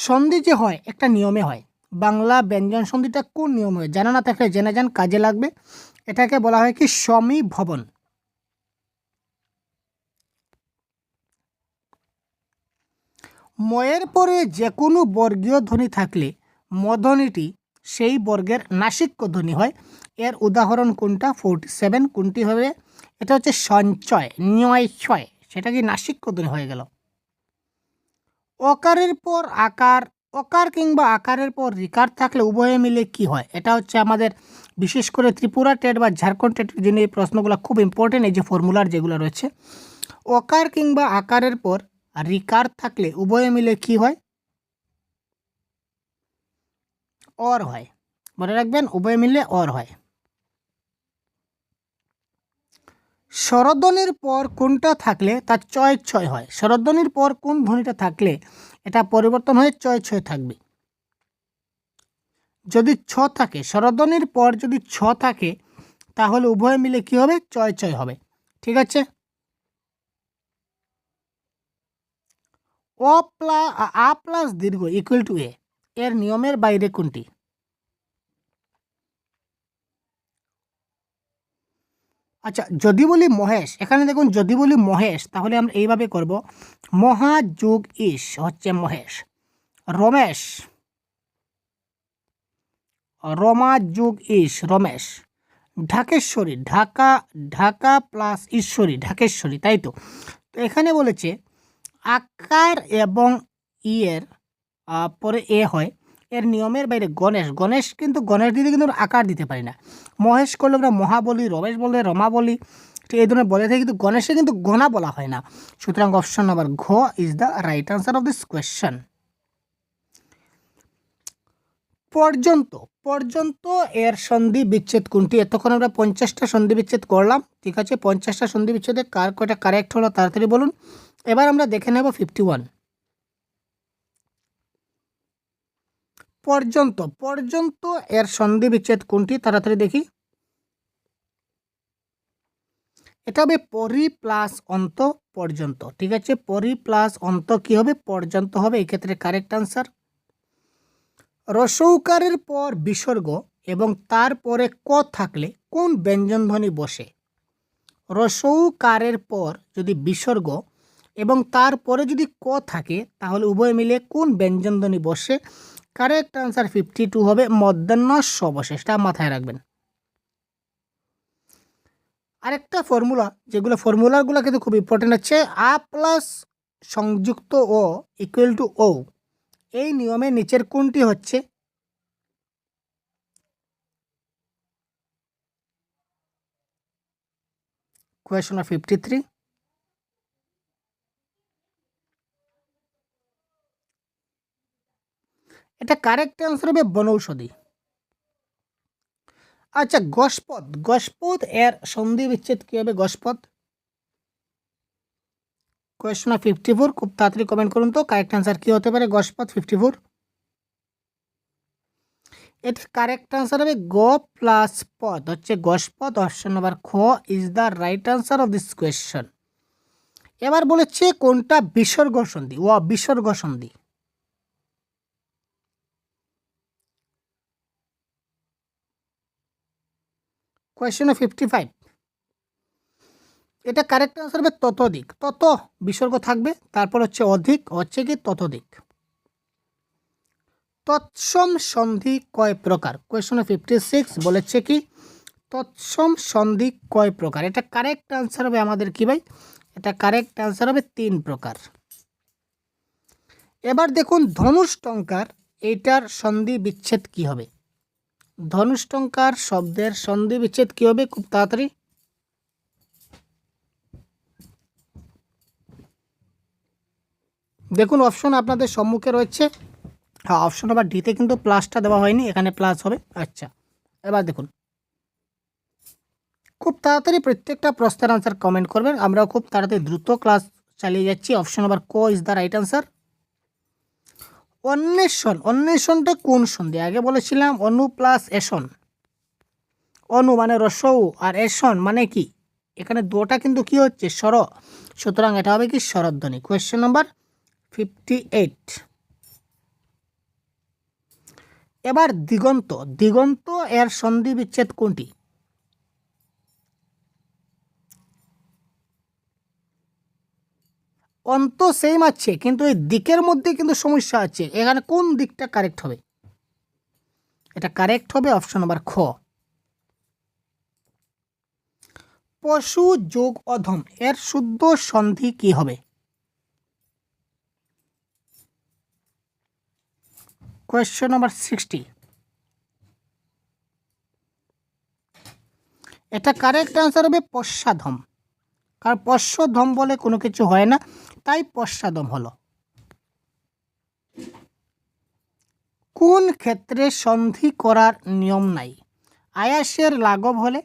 সন্ধি যে হয় একটা নিয়মে হয়। বাংলা ব্যঞ্জন সন্ধিটা কোন নিয়মে হয়? জানা না থাকলে জেনে যান, কাজে লাগবে। এটাকে বলা হয় কি সমীভবন। ময়ের পরে যে কোনো বর্গীয় ধ্বনি থাকলে মধ্বনিটি সেই বর্গের নাসিক্য ধ্বনি হয়, এর উদাহরণ কোনটা? 47 কোনটি হবে? এটা হচ্ছে সঞ্চয়, নিয় ছয়, সেটা কি নাসিক্য ধ্বনি হয়ে গেল। অকারের পর আকার, অকার কিংবা আকারের পর রিকার থাকলে উভয়ে মিলে কি হয়? এটা হচ্ছে আমাদের বিশেষ করে ত্রিপুরা টেট বা ঝাড়খণ্ড টেটের জন্য এই প্রশ্নগুলো খুব ইম্পর্টেন্ট। এই যে ফর্মুলার যেগুলো রয়েছে, অকার কিংবা আকারের পর রিকার থাকলে উভয়ে মিলে কি হয়? অর হয়। মনে রাখবেন, উভয় মিলে অর হয়। স্বরধ্বনির পর কোনটা থাকলে তার চয় ছয় হয়? স্বরধ্বনির পর কোন ধ্বনিটা থাকলে এটা পরিবর্তন হয়ে চয় ছয় থাকবে? যদি ছ থাকে, স্বরধ্বনির পর যদি ছ থাকে, তাহলে উভয় মিলে কি হবে? চয় ছয় হবে। ঠিক আছে। আ প্লাস দীর্ঘ ইকুয়াল টু এ, এর নিয়মের বাইরে কোনটি? আচ্ছা, যদি বলি মহেশ, এখানে দেখুন যদি বলি মহেশ তাহলে আমরা এইভাবে করব, মহা যোগ ইস হচ্ছে মহেশ। রমেশ, রমা যোগ ইস রমেশ। ঢাকেশ্বরী, ঢাকা, ঢাকা প্লাস ঈশ্বরী ঢাকেশ্বরী, তাই তো। তো এখানে বলেছে আকার এবং ইয়ের পরে এ হয়, এর নিয়মের বাইরে গণেশ, গণেশ কিন্তু গণেশ দিতে কিন্তু আকার দিতে পারি না। মহেশ করলে আমরা মহা বলি, রমেশ বললে রমা বলি, ঠিক এই ধরনের বলে থাকি, কিন্তু গণেশে কিন্তু গণা বলা হয় না। সুতরাং অপশন নাম্বার ঘ is the right answer of this question. পর্যন্ত, পর্যন্ত এর সন্ধি বিচ্ছেদ কোনটি? এতক্ষণ আমরা 50টা সন্ধি বিচ্ছেদ করলাম, ঠিক আছে। 50টা সন্ধি বিচ্ছেদে কার কয়টা কারেক্ট হলো তাড়াতাড়ি বলুন। এবার আমরা দেখে নেব 51। পর্যন্ত, পর্যন্ত এর সন্ধি বিচ্ছেদ কোনটি তাড়াতাড়ি দেখি। এটা হবে পরি প্লাস অন্ত পর্যন্ত, ঠিক আছে। পরি প্লাস অন্ত কি হবে? পর্যন্ত হবে, এই ক্ষেত্রে কারেক্ট আনসার। রসৌকারের পর বিসর্গ এবং তারপরে ক থাকলে কোন ব্যঞ্জনধ্বনি বসে? রসৌকারের পর যদি বিসর্গ এবং তারপরে যদি ক থাকে তাহলে উভয় মিলে কোন ব্যঞ্জনধ্বনি বসে? কারেক্ট আনসার 52 হবে মধ্যাহ্ন সবশেষটা মাথায় রাখবেন। আরেকটা ফর্মুলা, যেগুলো ফর্মুলাগুলো কিন্তু খুব ইম্পর্টেন্ট হচ্ছে, আ প্লাস সংযুক্ত ও ইকুয়াল টু ও, এই নিয়মে নিচের কোনটি হচ্ছে? কোয়েশ্চন 53। এটা কারেক্ট আনসার হবে বনৌষধি। আচ্ছা, গসপদ, গসপদ এর সন্ধি বিচ্ছেদ কী হবে? গসপদ, কোয়েশ্চন 54, খুব তাড়াতাড়ি কমেন্ট করুন তো কারেক্ট আনসার কী হতে পারে? গসপদ 54। এটা কারেক্ট আনসার হবে গ প্লাস পদ হচ্ছে গসপদ। অপশন নাম্বার খ is the right answer of this question. এবার বলেছে কোনটা বিসর্গ সন্ধি? ও বিসর্গ সন্ধি। কোয়েশ্চন 55। এটা কারেক্ট আনসার হবে ততোধিক, তত বিসর্গ থাকবে, তারপর হচ্ছে অধিক, হচ্ছে কি ততোধিক। তৎসম সন্ধি কয় প্রকার? কোয়েশ্চন 56 বলেছে কি তৎসম সন্ধি কয় প্রকার? এটা কারেক্ট আনসার হবে আমাদের কি ভাই? এটা কারেক্ট আনসার হবে 3 প্রকার। এবার দেখুন ধনুষ্টঙ্কার, এইটার সন্ধি বিচ্ছেদ কি হবে? ধনুষ্টঙ্কার শব্দের সন্ধি বিচ্ছেদ কি হবে? খুব তাড়াতাড়ি দেখুন, অপশন আপনাদের সম্মুখে রয়েছে। হ্যাঁ, অপশন নাম্বার ডিতে কিন্তু প্লাসটা দেওয়া হয়নি, এখানে প্লাস হবে। আচ্ছা, এবার দেখুন খুব তাড়াতাড়ি প্রত্যেকটা প্রশ্নের আনসার কমেন্ট করবেন, আমরাও খুব তাড়াতাড়ি দ্রুত ক্লাস চালিয়ে যাচ্ছি। অপশন নাম্বার ক ইজ দ্য রাইট আনসার। অন্বেষণ, অন্বেষণটা কোন সন্ধি? আগে বলেছিলাম অনু প্লাস এসন, অনু মানে রসৌ আর এসন মানে কি? এখানে দুটা কিন্তু কি হচ্ছে? স্বর, সুতরাং এটা হবে কি স্বরধ্বনি। Question number 58। এবার দিগন্ত, দিগন্ত এর সন্ধি বিচ্ছেদ কোনটি? অন্ত সেম আছে কিন্তু এই দিকের মধ্যে কিন্তু সমস্যা আছে, এখানে কোন দিকটা কারেক্ট হবে? এটা কারেক্ট হবে অপশন নাম্বার খ। পশু যোগ অধম এর শুদ্ধ সন্ধি কি হবে? Question number 60। এটা কারেক্ট আনসার হবে পশ্চাধম, কারণ পশ্চধম বলে কোনো কিছু হয় না, তাই পশ্চাদম হলো। কোন ক্ষেত্রে সন্ধি করার নিয়ম নাই? আয়াসের লাঘব হলে,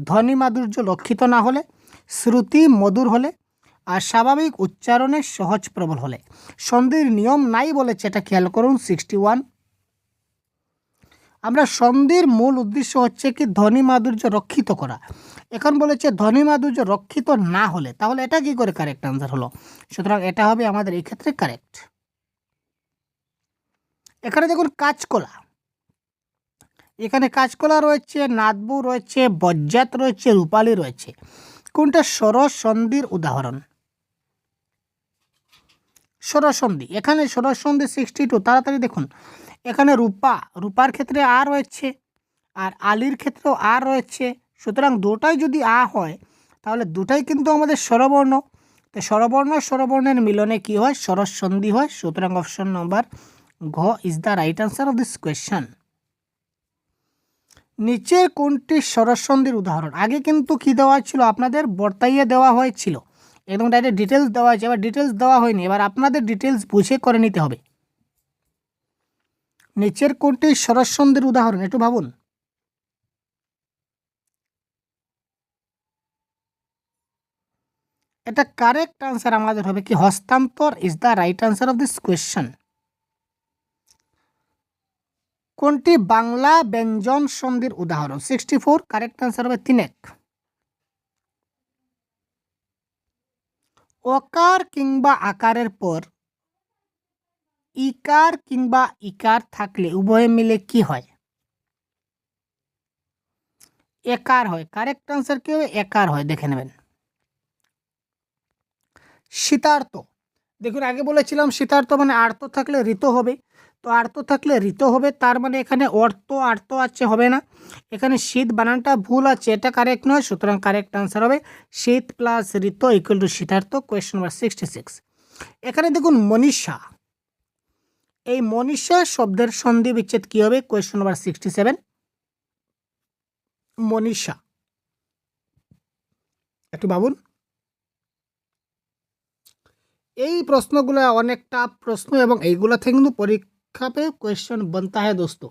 ধ্বনি মাধুর্য লক্ষিত না হলে, শ্রুতি মধুর হলে, আর স্বাভাবিক উচ্চারণে সহজ প্রবল হলে। সন্ধির নিয়ম নাই বলেছে, এটা খেয়াল করুন 61। আমরা সন্ধির মূল উদ্দেশ্য হচ্ছে কি ধ্বনি মাধুর্য রক্ষিত করা। এখন বলেছে ধ্বনি মাধুর্য রক্ষিত না হলে, তাহলে এটা কি করে কারেক্ট আনসার হলো? সুতরাং এটা হবে আমাদের এই ক্ষেত্রে কারেক্ট। এখানে দেখুন কাঁচকলা, এখানে কাঁচকলা রয়েছে, নাদবু রয়েছে, বজ্জাত রয়েছে, রূপালী রয়েছে। কোনটা স্বরসন্ধির উদাহরণ? স্বরসন্ধি, এখানে স্বরসন্ধি 62। তাড়াতাড়ি দেখুন, এখানে রূপার ক্ষেত্রে আ রয়েছে, আর আলির ক্ষেত্রেও আ রয়েছে। সুতরাং দুটাই যদি আ হয় তাহলে দুটাই কিন্তু আমাদের স্বরবর্ণ। তো স্বরবর্ণের মিলনে কি হয়? স্বরসন্ধি হয়। সুতরাং অপশন নম্বর ঘ is the right answer of this question. নিচের কোনটি স্বরসন্ধির উদাহরণ? আগে কিন্তু কি দেওয়া ছিল আপনাদের? বর্তাইয়ে দেওয়া হয়েছিল, একদম ডাইরেক্ট ডিটেলস দেওয়া হয়েছে। এবার ডিটেলস দেওয়া হয়নি, এবার আপনাদের ডিটেলস বুঝে করে নিতে হবে। নিচের কোনটি স্বরসন্ধির উদাহরণ? একটু ভাবুন। এটা কারেক্ট আনসার আমাদের হবে কি? হস্তান্তর is the right answer of this question. কোনটি বাংলা ব্যঞ্জন সন্ধির উদাহরণ? 64, কারেক্ট আনসার হবে 3 এক। অকার কিংবা আকারের পর ইকার কিংবা ইকার থাকলে উভয়ে মিলে কি হয়? একার হয়। কারেক্ট আনসার কি হবে? একার হয়, দেখে নেবেন। শীতার্থ, দেখুন আগে বলেছিলাম শীতার্থ মানে আর্ত থাকলে ঋত হবে। তো আর্ত থাকলে ঋত হবে, তার মানে এখানে অর্থ আর্ত আছে, হবে না। এখানে শীত বানানটা ভুল আছে, এটা কারেক্ট নয়। সুতরাং কারেক্ট আনসার হবে শীত প্লাস ঋত ইকুয়াল টু শীতার্থ। Question number 66। এখানে দেখুন মনীষা, এই মনীষা শব্দের সন্ধি বিচ্ছেদ কি হবে? Question number 67। মনীষা, একটু ভাবুন। এই প্রশ্নগুলো অনেকটা প্রশ্ন এবং এইগুলা থেকে কিন্তু परीक्षा पे क्वेश्चन बनता है दोस्तों।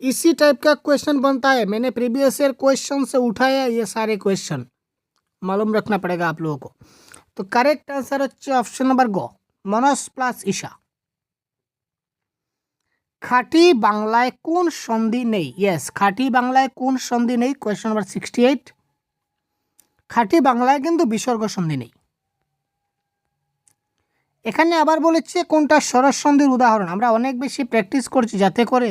इसी टाइप का क्वेश्चन बनता है। मैंने प्रीवियस ईयर क्वेश्चन से उठाया ये सारे क्वेश्चन, मालूम रखना पड़ेगा आप लोगों को। तो करेक्ट आंसर है ऑप्शन नंबर गो, मनस प्लस ईशा। खाटी बांग्लाय कौन सन्धि नहीं? यस, खाटी बांग्लाय कौन सन्धि नहीं? Question number 68। खाटी बांग्लाय किन्तु विसर्ग सन्धि नहीं। এখানে আবার বলেছে কোনটা স্বরসন্ধির উদাহরণ। আমরা অনেক বেশি প্র্যাকটিস করছি যাতে করে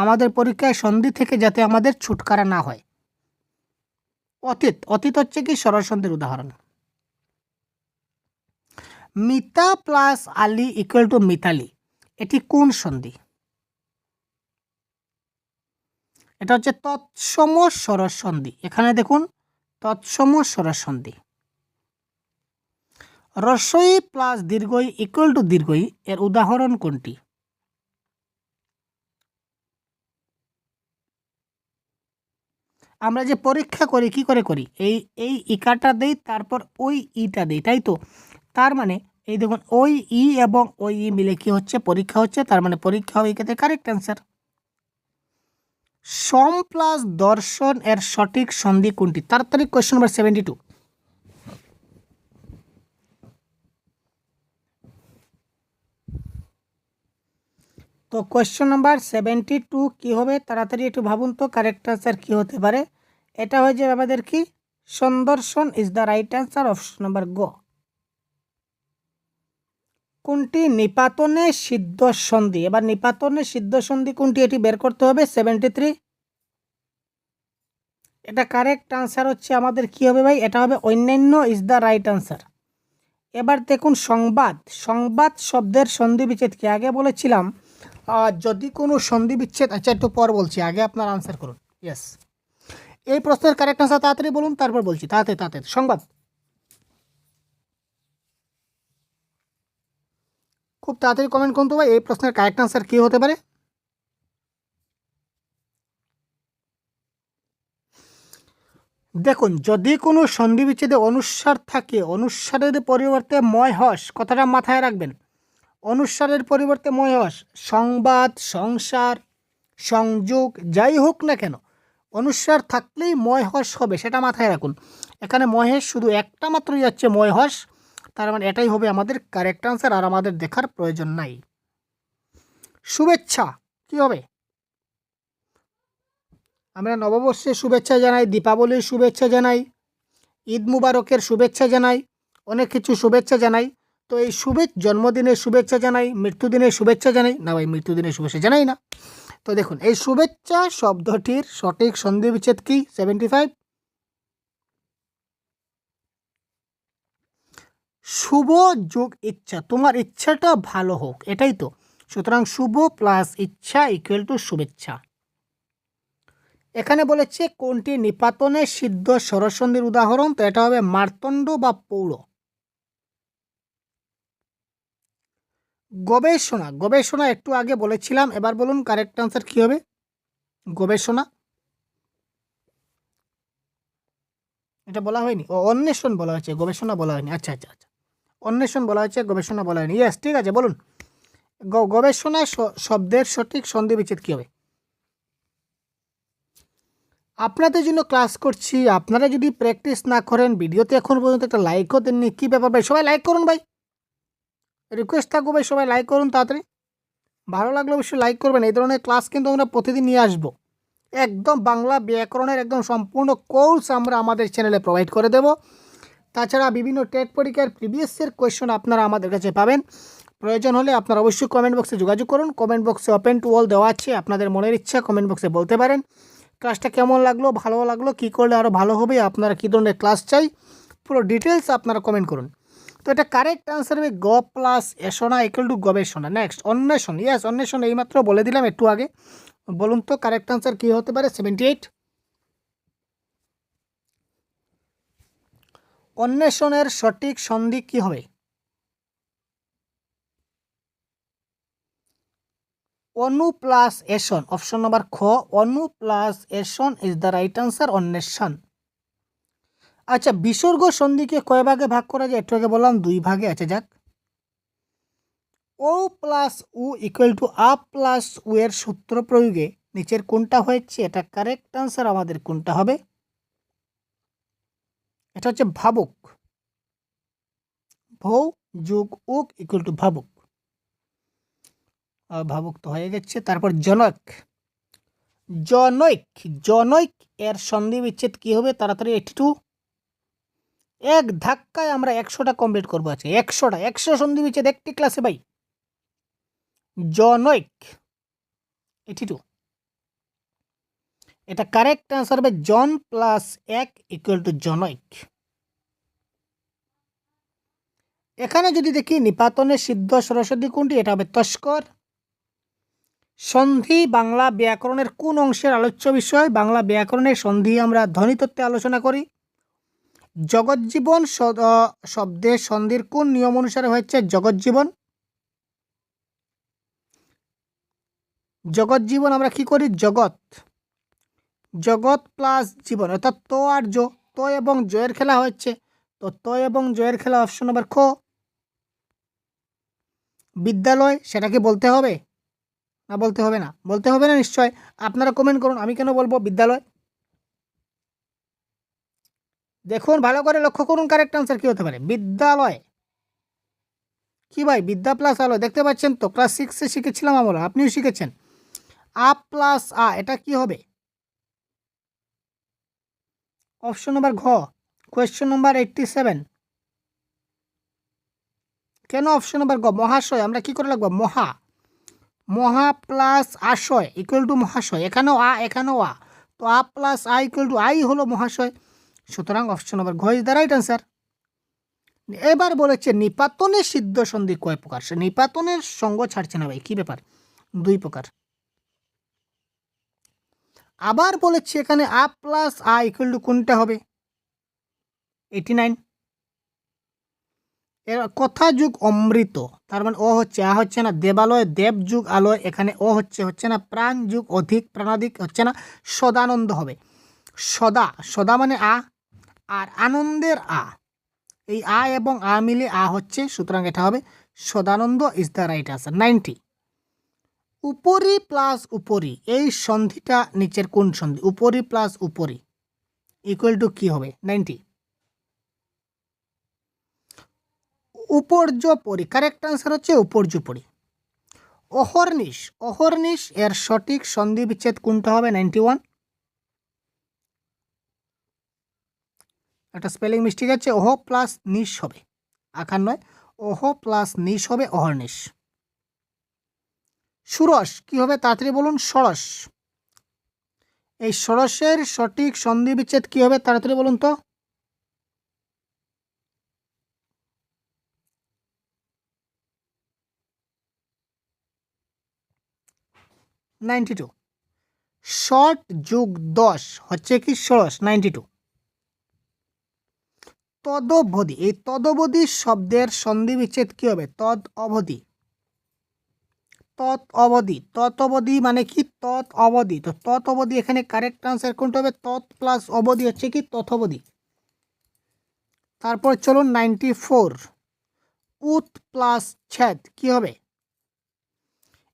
আমাদের পরীক্ষায় সন্ধি থেকে যাতে আমাদের ছুটকারা না হয়। অতীত হচ্ছে কি স্বরসন্ধির উদাহরণ। Mita plus Ali equal to Mitali, এটি কোন সন্ধি? এটা হচ্ছে তৎসম স্বরসন্ধি। এখানে দেখুন তৎসম স্বরসন্ধি। রস্বই প্লাস দীর্ঘই ইকুয়াল টু দীর্ঘই, এর উদাহরণ কোনটি? আমরা যে পরীক্ষা করি কি করে করি? এই ইকাটা দেই, তারপর ওই ইটা দেই, তাই তো। তার মানে এই দেখুন ওই ই এবং ওই ই মিলে কি হচ্ছে? পরীক্ষা হচ্ছে। তার মানে পরীক্ষা হবে এক্ষেত্রে কারেক্ট অ্যান্সার। সম প্লাস দর্শন এর সঠিক সন্ধি কোনটি? তাড়াতাড়ি কোয়েশ্চন নাম্বার 72। তো কোয়েশ্চন নাম্বার 72 কি হবে? তাড়াতাড়ি একটু ভাবুন তো কারেক্ট আনসার কি হতে পারে। এটা হয়ে যাবে আমাদের কি? সন্দর্শন is the right answer, option number গো। কোনটি নিপাতনে সিদ্ধ সন্ধি? এবার নিপাতনে সিদ্ধ সন্ধি কোনটি এটি বের করতে হবে। 73, এটা কারেক্ট আনসার হচ্ছে আমাদের কি হবে ভাই? এটা হবে অন্যান্য ইজ দ্য রাইট আনসার। এবার দেখুন সংবাদ শব্দের সন্ধি বিচ্ছেদ কি? আগে বলেছিলাম যদি কোনো সন্ধি বিচ্ছেদ, আচ্ছা একটু পর বলছি, আগে আপনার আনসার করুন। ইয়েস, এই প্রশ্নের কারেক্ট আনসার তাড়াতাড়ি বলুন, তারপর বলছি। তাড়াতাড়ি সংবাদ, খুব তাড়াতাড়ি কমেন্ট করুন তো ভাই, এই প্রশ্নের কারেক্ট আনসার কী হতে পারে। দেখুন যদি কোনো সন্ধি বিচ্ছেদে অনুস্বার থাকে, অনুস্বারের পরিবর্তে ময় হস, কথাটা মাথায় রাখবেন। অনুস্বারের পরিবর্তে ময় হস, সংবাদ, সংসার, সংযোগ যাই হোক না কেন, অনুস্বার থাকলেই ময় হস হবে, সেটা মাথায় রাখুন। এখানে মহেশ শুধু একটা মাত্রই যাচ্ছে ময় হস, তার মানে এটাই হবে আমাদের কারেক্ট আনসার, আর আমাদের দেখার প্রয়োজন নাই। শুভেচ্ছা কি হবে? আমরা নববর্ষের শুভেচ্ছা জানাই, দীপাবলির শুভেচ্ছা জানাই, ঈদ মুবারকের শুভেচ্ছা জানাই, অনেক কিছু শুভেচ্ছা জানাই। তো এই জন্মদিনের শুভেচ্ছা জানাই, মৃত্যুদিনের শুভেচ্ছা জানাই না ভাই, মৃত্যুদিনের শুভেচ্ছা জানাই না। তো দেখুন এই শুভেচ্ছা শব্দটির সঠিক সন্ধি বিচ্ছেদ কি? 75। শুভ যোগ ইচ্ছা, তোমার ইচ্ছাটা ভালো হোক, এটাই তো। সুতরাং শুভ প্লাস ইচ্ছা ইকুয়াল টু শুভেচ্ছা। এখানে বলেছে কোনটি নিপাতনে সিদ্ধ স্বরসন্ধির উদাহরণ? তো এটা হবে মার্তণ্ড বা পৌর। গবেষণা, গবেষণা একটু আগে বলেছিলাম, এবার বলুন কারেক্ট আনসার কি হবে? গবেষণা, এটা বলা হয়নি, ও অন্বেষণ বলা হয়েছে, গবেষণা বলা হয়নি। আচ্ছা আচ্ছা আচ্ছা, অন্বেষণ বলা হয়েছে, গবেষণা বলা হয়নি। ইয়েস, ঠিক আছে, বলুন গবেষণা শব্দের সঠিক সন্ধি বিচ্ছেদ কী হবে? আপনাদের জন্য ক্লাস করছি, আপনারা যদি প্র্যাকটিস না করেন, ভিডিওতে এখন পর্যন্ত একটা লাইকও দেননি, কী ব্যাপার ভাই? সবাই লাইক করুন ভাই, রিকোয়েস্ট থাকবো ভাই, সবাই লাইক করুন তাড়াতাড়ি। ভালো লাগলে অবশ্যই লাইক করবেন। এই ধরনের ক্লাস কিন্তু আমরা প্রতিদিন নিয়ে আসবো। একদম বাংলা ব্যাকরণের একদম সম্পূর্ণ কোর্স আমরা আমাদের চ্যানেলে প্রোভাইড করে দেব। তাছাড়া বিভিন্ন টেট পরীক্ষার প্রিভিয়াস ইয়ার কোয়েশ্চন আপনারা আমাদের কাছে পাবেন। প্রয়োজন হলে আপনারা অবশ্যই কমেন্ট বক্সে যোগাযোগ করুন। কমেন্ট বক্সে ওপেন টু অল দেওয়া আছে, আপনাদের মনের ইচ্ছা কমেন্ট বক্সে বলতে পারেন। ক্লাসটা কেমন লাগলো, ভালো লাগলো, কী করলে আরও ভালো হবে, আপনারা কী ধরনের ক্লাস চাই, পুরো ডিটেলস আপনারা কমেন্ট করুন। তো এটা কারেক্ট আনসার হবে গ প্লাস এসনা ইকুয়াল টু গবেষণা। নেক্সট অন্বেষণ, ইয়েস অন্বেষণ এইমাত্র বলে দিলাম একটু আগে। বলুন তো কারেক্ট আনসার কী হতে পারে? 78। অন্বেষণের সঠিক সন্ধি কী হবে? অনু প্লাস এসন, অপশন নম্বর খ, অনু প্লাস এসন ইজ দ্য রাইট আনসার, অন্বেষণ। আচ্ছা, বিসর্গ সন্ধিকে কয় ভাগে ভাগ করা যায়? একটু আগে বললাম 2 ভাগে। আচ্ছা যাক, ও প্লাস উ ইকুয়াল টু আ প্লাস উ এর সূত্র প্রয়োগে নিচের কোনটা হয়েছে? এটা কারেক্ট আনসার আমাদের কোনটা হবে? এটা হচ্ছে ভাবুক। ভৌ যোগ উক ইকুয়াল টু ভাবুক। ভাবুক তো হয়ে গেছে। তারপর জনক, জনৈক, জনৈক এর সন্ধি বিচ্ছেদ কি হবে? তাড়াতাড়ি 82। এক ধাক্কায় আমরা 100টা কমপ্লিট করবো। আছে 100টা, 100 সন্ধি বিচ্ছেদ একটি ক্লাসে ভাই। জনৈক 82, এটা কারেক্ট আনসার হবে জন প্লাস 1 ইকুয়াল টু জনৈক। এখানে যদি দেখি নিপাতনের সিদ্ধ সরস্বতী কোনটি? এটা হবে তস্কর। সন্ধি বাংলা ব্যাকরণের কোন অংশের আলোচ্য বিষয়? বাংলা ব্যাকরণের সন্ধি আমরা ধ্বনিতত্ত্বে আলোচনা করি। জগজ্জীবন শব্দের সন্ধির কোন নিয়ম অনুসারে হয়েছে? জগজ্জীবন, জগজ্জীবন আমরা কি করি? জগৎ, জগৎ প্লাস জীবন, অর্থাৎ তো আর জো, তো এবং জয়ের খেলা হচ্ছে। তো তো এবং জয়ের খেলা, অপশন নম্বর খ। বিদ্যালয়, সেটাকে বলতে হবে না বলতে হবে না? বলতে হবে না নিশ্চয়। আপনারা কমেন্ট করুন, আমি কেন বলবো বিদ্যালয়। দেখুন ভালো করে লক্ষ্য করুন, কারেক্ট আনসার কি হতে পারে? বিদ্যালয়। কি ভাই, বিদ্যা প্লাস আলয়, দেখতে পাচ্ছেন তো, ক্লাস 6-এ শিখেছিলাম আমরা, আপনিও শিখেছেন। আ প্লাস আ, এটা কি হবে? অপশন নম্বর ঘ। কোয়েশ্চন নম্বর 87। কেন অপশন নম্বর গ? মহাশয়, আমরা কি করে লাগবো? মহা, মহা প্লাস আশয় ইকুয়াল টু মহাশয়। এখানেও আ, এখানেও আ, তো আ প্লাস আ ইকুয়াল টু আই হলো মহাশয়। সুতরাং অপশন নম্বর ঘ ইজ দ্য রাইট আনসার। এবার বলেছে নিপাতনের সিদ্ধ সন্ধি কয় প্রকার? সে নিপাতনের সঙ্গ ছাড়ছে না ভাই, কি ব্যাপার? 2 প্রকার। আবার বলেছে এখানে আ প্লাস আ ইকুয়াল টু কোনটা হবে? 89। এর কথা যুগ অমৃত, তার মানে ও হচ্ছে, আ হচ্ছে না। দেবালয়, দেব যুগ আলয়, এখানে ও হচ্ছে না। প্রাণ যুগ অধিক, প্রাণাধিক হচ্ছে না। সদানন্দ হবে। সদা, সদা মানে আ, আর আনন্দের আ, এই আ এবং আ মিলে আ হচ্ছে, সুতরাং এটা হবে Sadananda is the right answer. 90। উপরি প্লাস উপরি, এই সন্ধিটা নিচের কোন সন্ধি? উপরি প্লাস উপরি ইকুয়াল টু কি হবে? 90। উপর্যপরি, কারেক্ট আনসার হচ্ছে উপর্যপরি। অহর্নিশ, অহর্নিশ এর সঠিক সন্ধি বিচ্ছেদ কোনটা হবে? 91। একটা স্পেলিং মিস্টেক আছে, ওহ প্লাস নিশ হবে, আকার নয়। ওহ প্লাস নিশ হবে অহর্নিশ। ষোড়শ কি হবে তাড়াতাড়ি বলুন? ষোড়শ। এই ষোড়শের সঠিক সন্ধি বিচ্ছেদ কি হবে তাড়াতাড়ি বলুন তো? Ninety two. ষট যোগ 10 হচ্ছে কি ষোড়শ, 92। তদবধি, এই তদবধি শব্দের সন্ধি বিচ্ছেদ কি হবে? তদ অবধি। তৎ অবধি, তৎ অবধি মানে কি? তৎ অবধি। তো তৎ অবধি এখানে কারেক্ট আনসার কোনটা হবে? তৎ প্লাস অবধি হচ্ছে কি তথবধি। তারপর চলুন 94। উত প্লাস ছেদ কি হবে?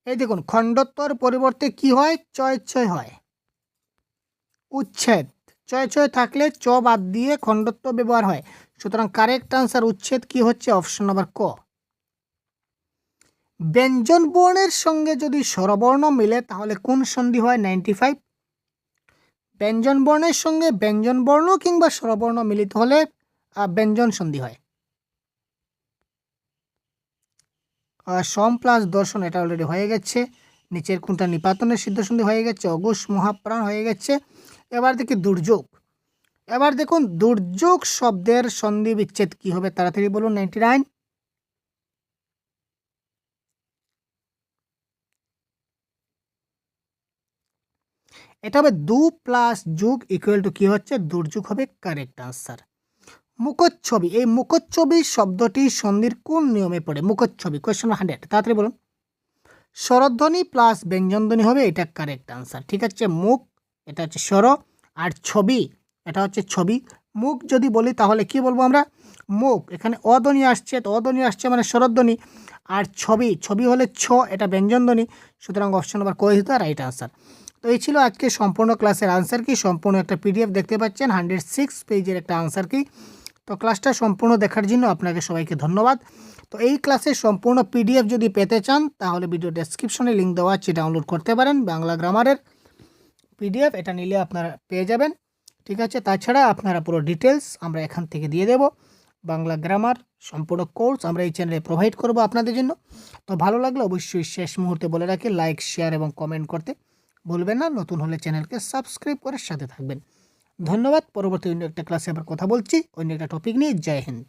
এই দেখুন খণ্ডত্বর পরিবর্তে কি হয়? চয় চয় হয়। উচ্ছেদ, চয় চয় থাকলে চ বাদ দিয়ে খণ্ডত্ব ব্যবহার হয়। সুতরাং কারেক্ট আনসার উচ্ছেদ কি হচ্ছে? অপশন নাম্বার ক। ব্যঞ্জন বর্ণের সঙ্গে যদি স্বরবর্ণ মিলে তাহলে কোন সন্ধি হয়? 95। ব্যঞ্জন বর্ণের সঙ্গে ব্যঞ্জন বর্ণ কিংবা স্বরবর্ণ মিলিত হলে ব্যঞ্জন সন্ধি হয়। সম প্লাস দর্শন এটা অলরেডি হয়ে গেছে। নিচের কোনটা নিপাতনের সিদ্ধ সন্ধি হয়ে গেছে। অঘোষ মহাপ্রাণ হয়ে গেছে। এবার দেখি দুর্যোগ। এবার দেখুন দুর্যোগ শব্দের সন্ধি বিচ্ছেদ কি হবে তাড়াতাড়ি বলুন? 99। এটা হবে দু প্লাস যুগ ইকুয়াল টু কি হচ্ছে? দুর্যোগ হবে কারেক্ট আনসার। মুখচ্ছবি, এই মুখচ্ছবি শব্দটি সন্ধির কোন নিয়মে পড়ে? মুখচ্ছবি কোয়েশ্চন 100 তাড়াতাড়ি বলুন। স্বরধ্বনি প্লাস ব্যঞ্জনধ্বনি হবে, এটা কারেক্ট আনসার। ঠিক আছে, মুখ এটা হচ্ছে স্বর, আর ছবি এটা হচ্ছে ছবি। মুখ যদি বলি তাহলে কি বলবো আমরা? মুখ। এখানে অধ্বনি আসছে, তো অধ্বনি আসছে মানে স্বরধ্বনি। আর ছবি, ছবি হলে ছ, এটা ব্যঞ্জনধ্বনি। সুতরাং অপশন নাম্বার ক ইজ দ্য রাইট আনসার। তো এই ছিল আজকে সম্পূর্ণ ক্লাসের আনসার কি। সম্পূর্ণ একটা পিডিএফ দেখতে পাচ্ছেন, 106 পেজের একটা আনসার কি। তো ক্লাসটা সম্পূর্ণ দেখার জন্য আপনাকে সবাইকে ধন্যবাদ। তো এই ক্লাসের সম্পূর্ণ পিডিএফ যদি পেতে চান তাহলে ভিডিও ডেসক্রিপশনে লিঙ্ক দেওয়া আছে, ডাউনলোড করতে পারেন। বাংলা গ্রামারের পিডিএফ, এটা নিলে আপনারা পেয়ে যাবেন। ঠিক আছে, তাছাড়া আপনারা পুরো ডিটেলস আমরা এখান থেকে দিয়ে দেব। বাংলা গ্রামার সম্পূর্ণ কোর্স আমরা এই চ্যানেলে প্রোভাইড করব আপনাদের জন্য। তো ভালো লাগলে অবশ্যই শেষ মুহূর্তে বলে রাখি লাইক, শেয়ার এবং কমেন্ট করতে ভুলবেন না। নতুন হলে চ্যানেলকে সাবস্ক্রাইব করে সাথে থাকবেন। ধন্যবাদ। পরবর্তী অন্য একটা ক্লাসে আবার কথা বলছি অন্য একটা টপিক নিয়ে। জয় হিন্দ।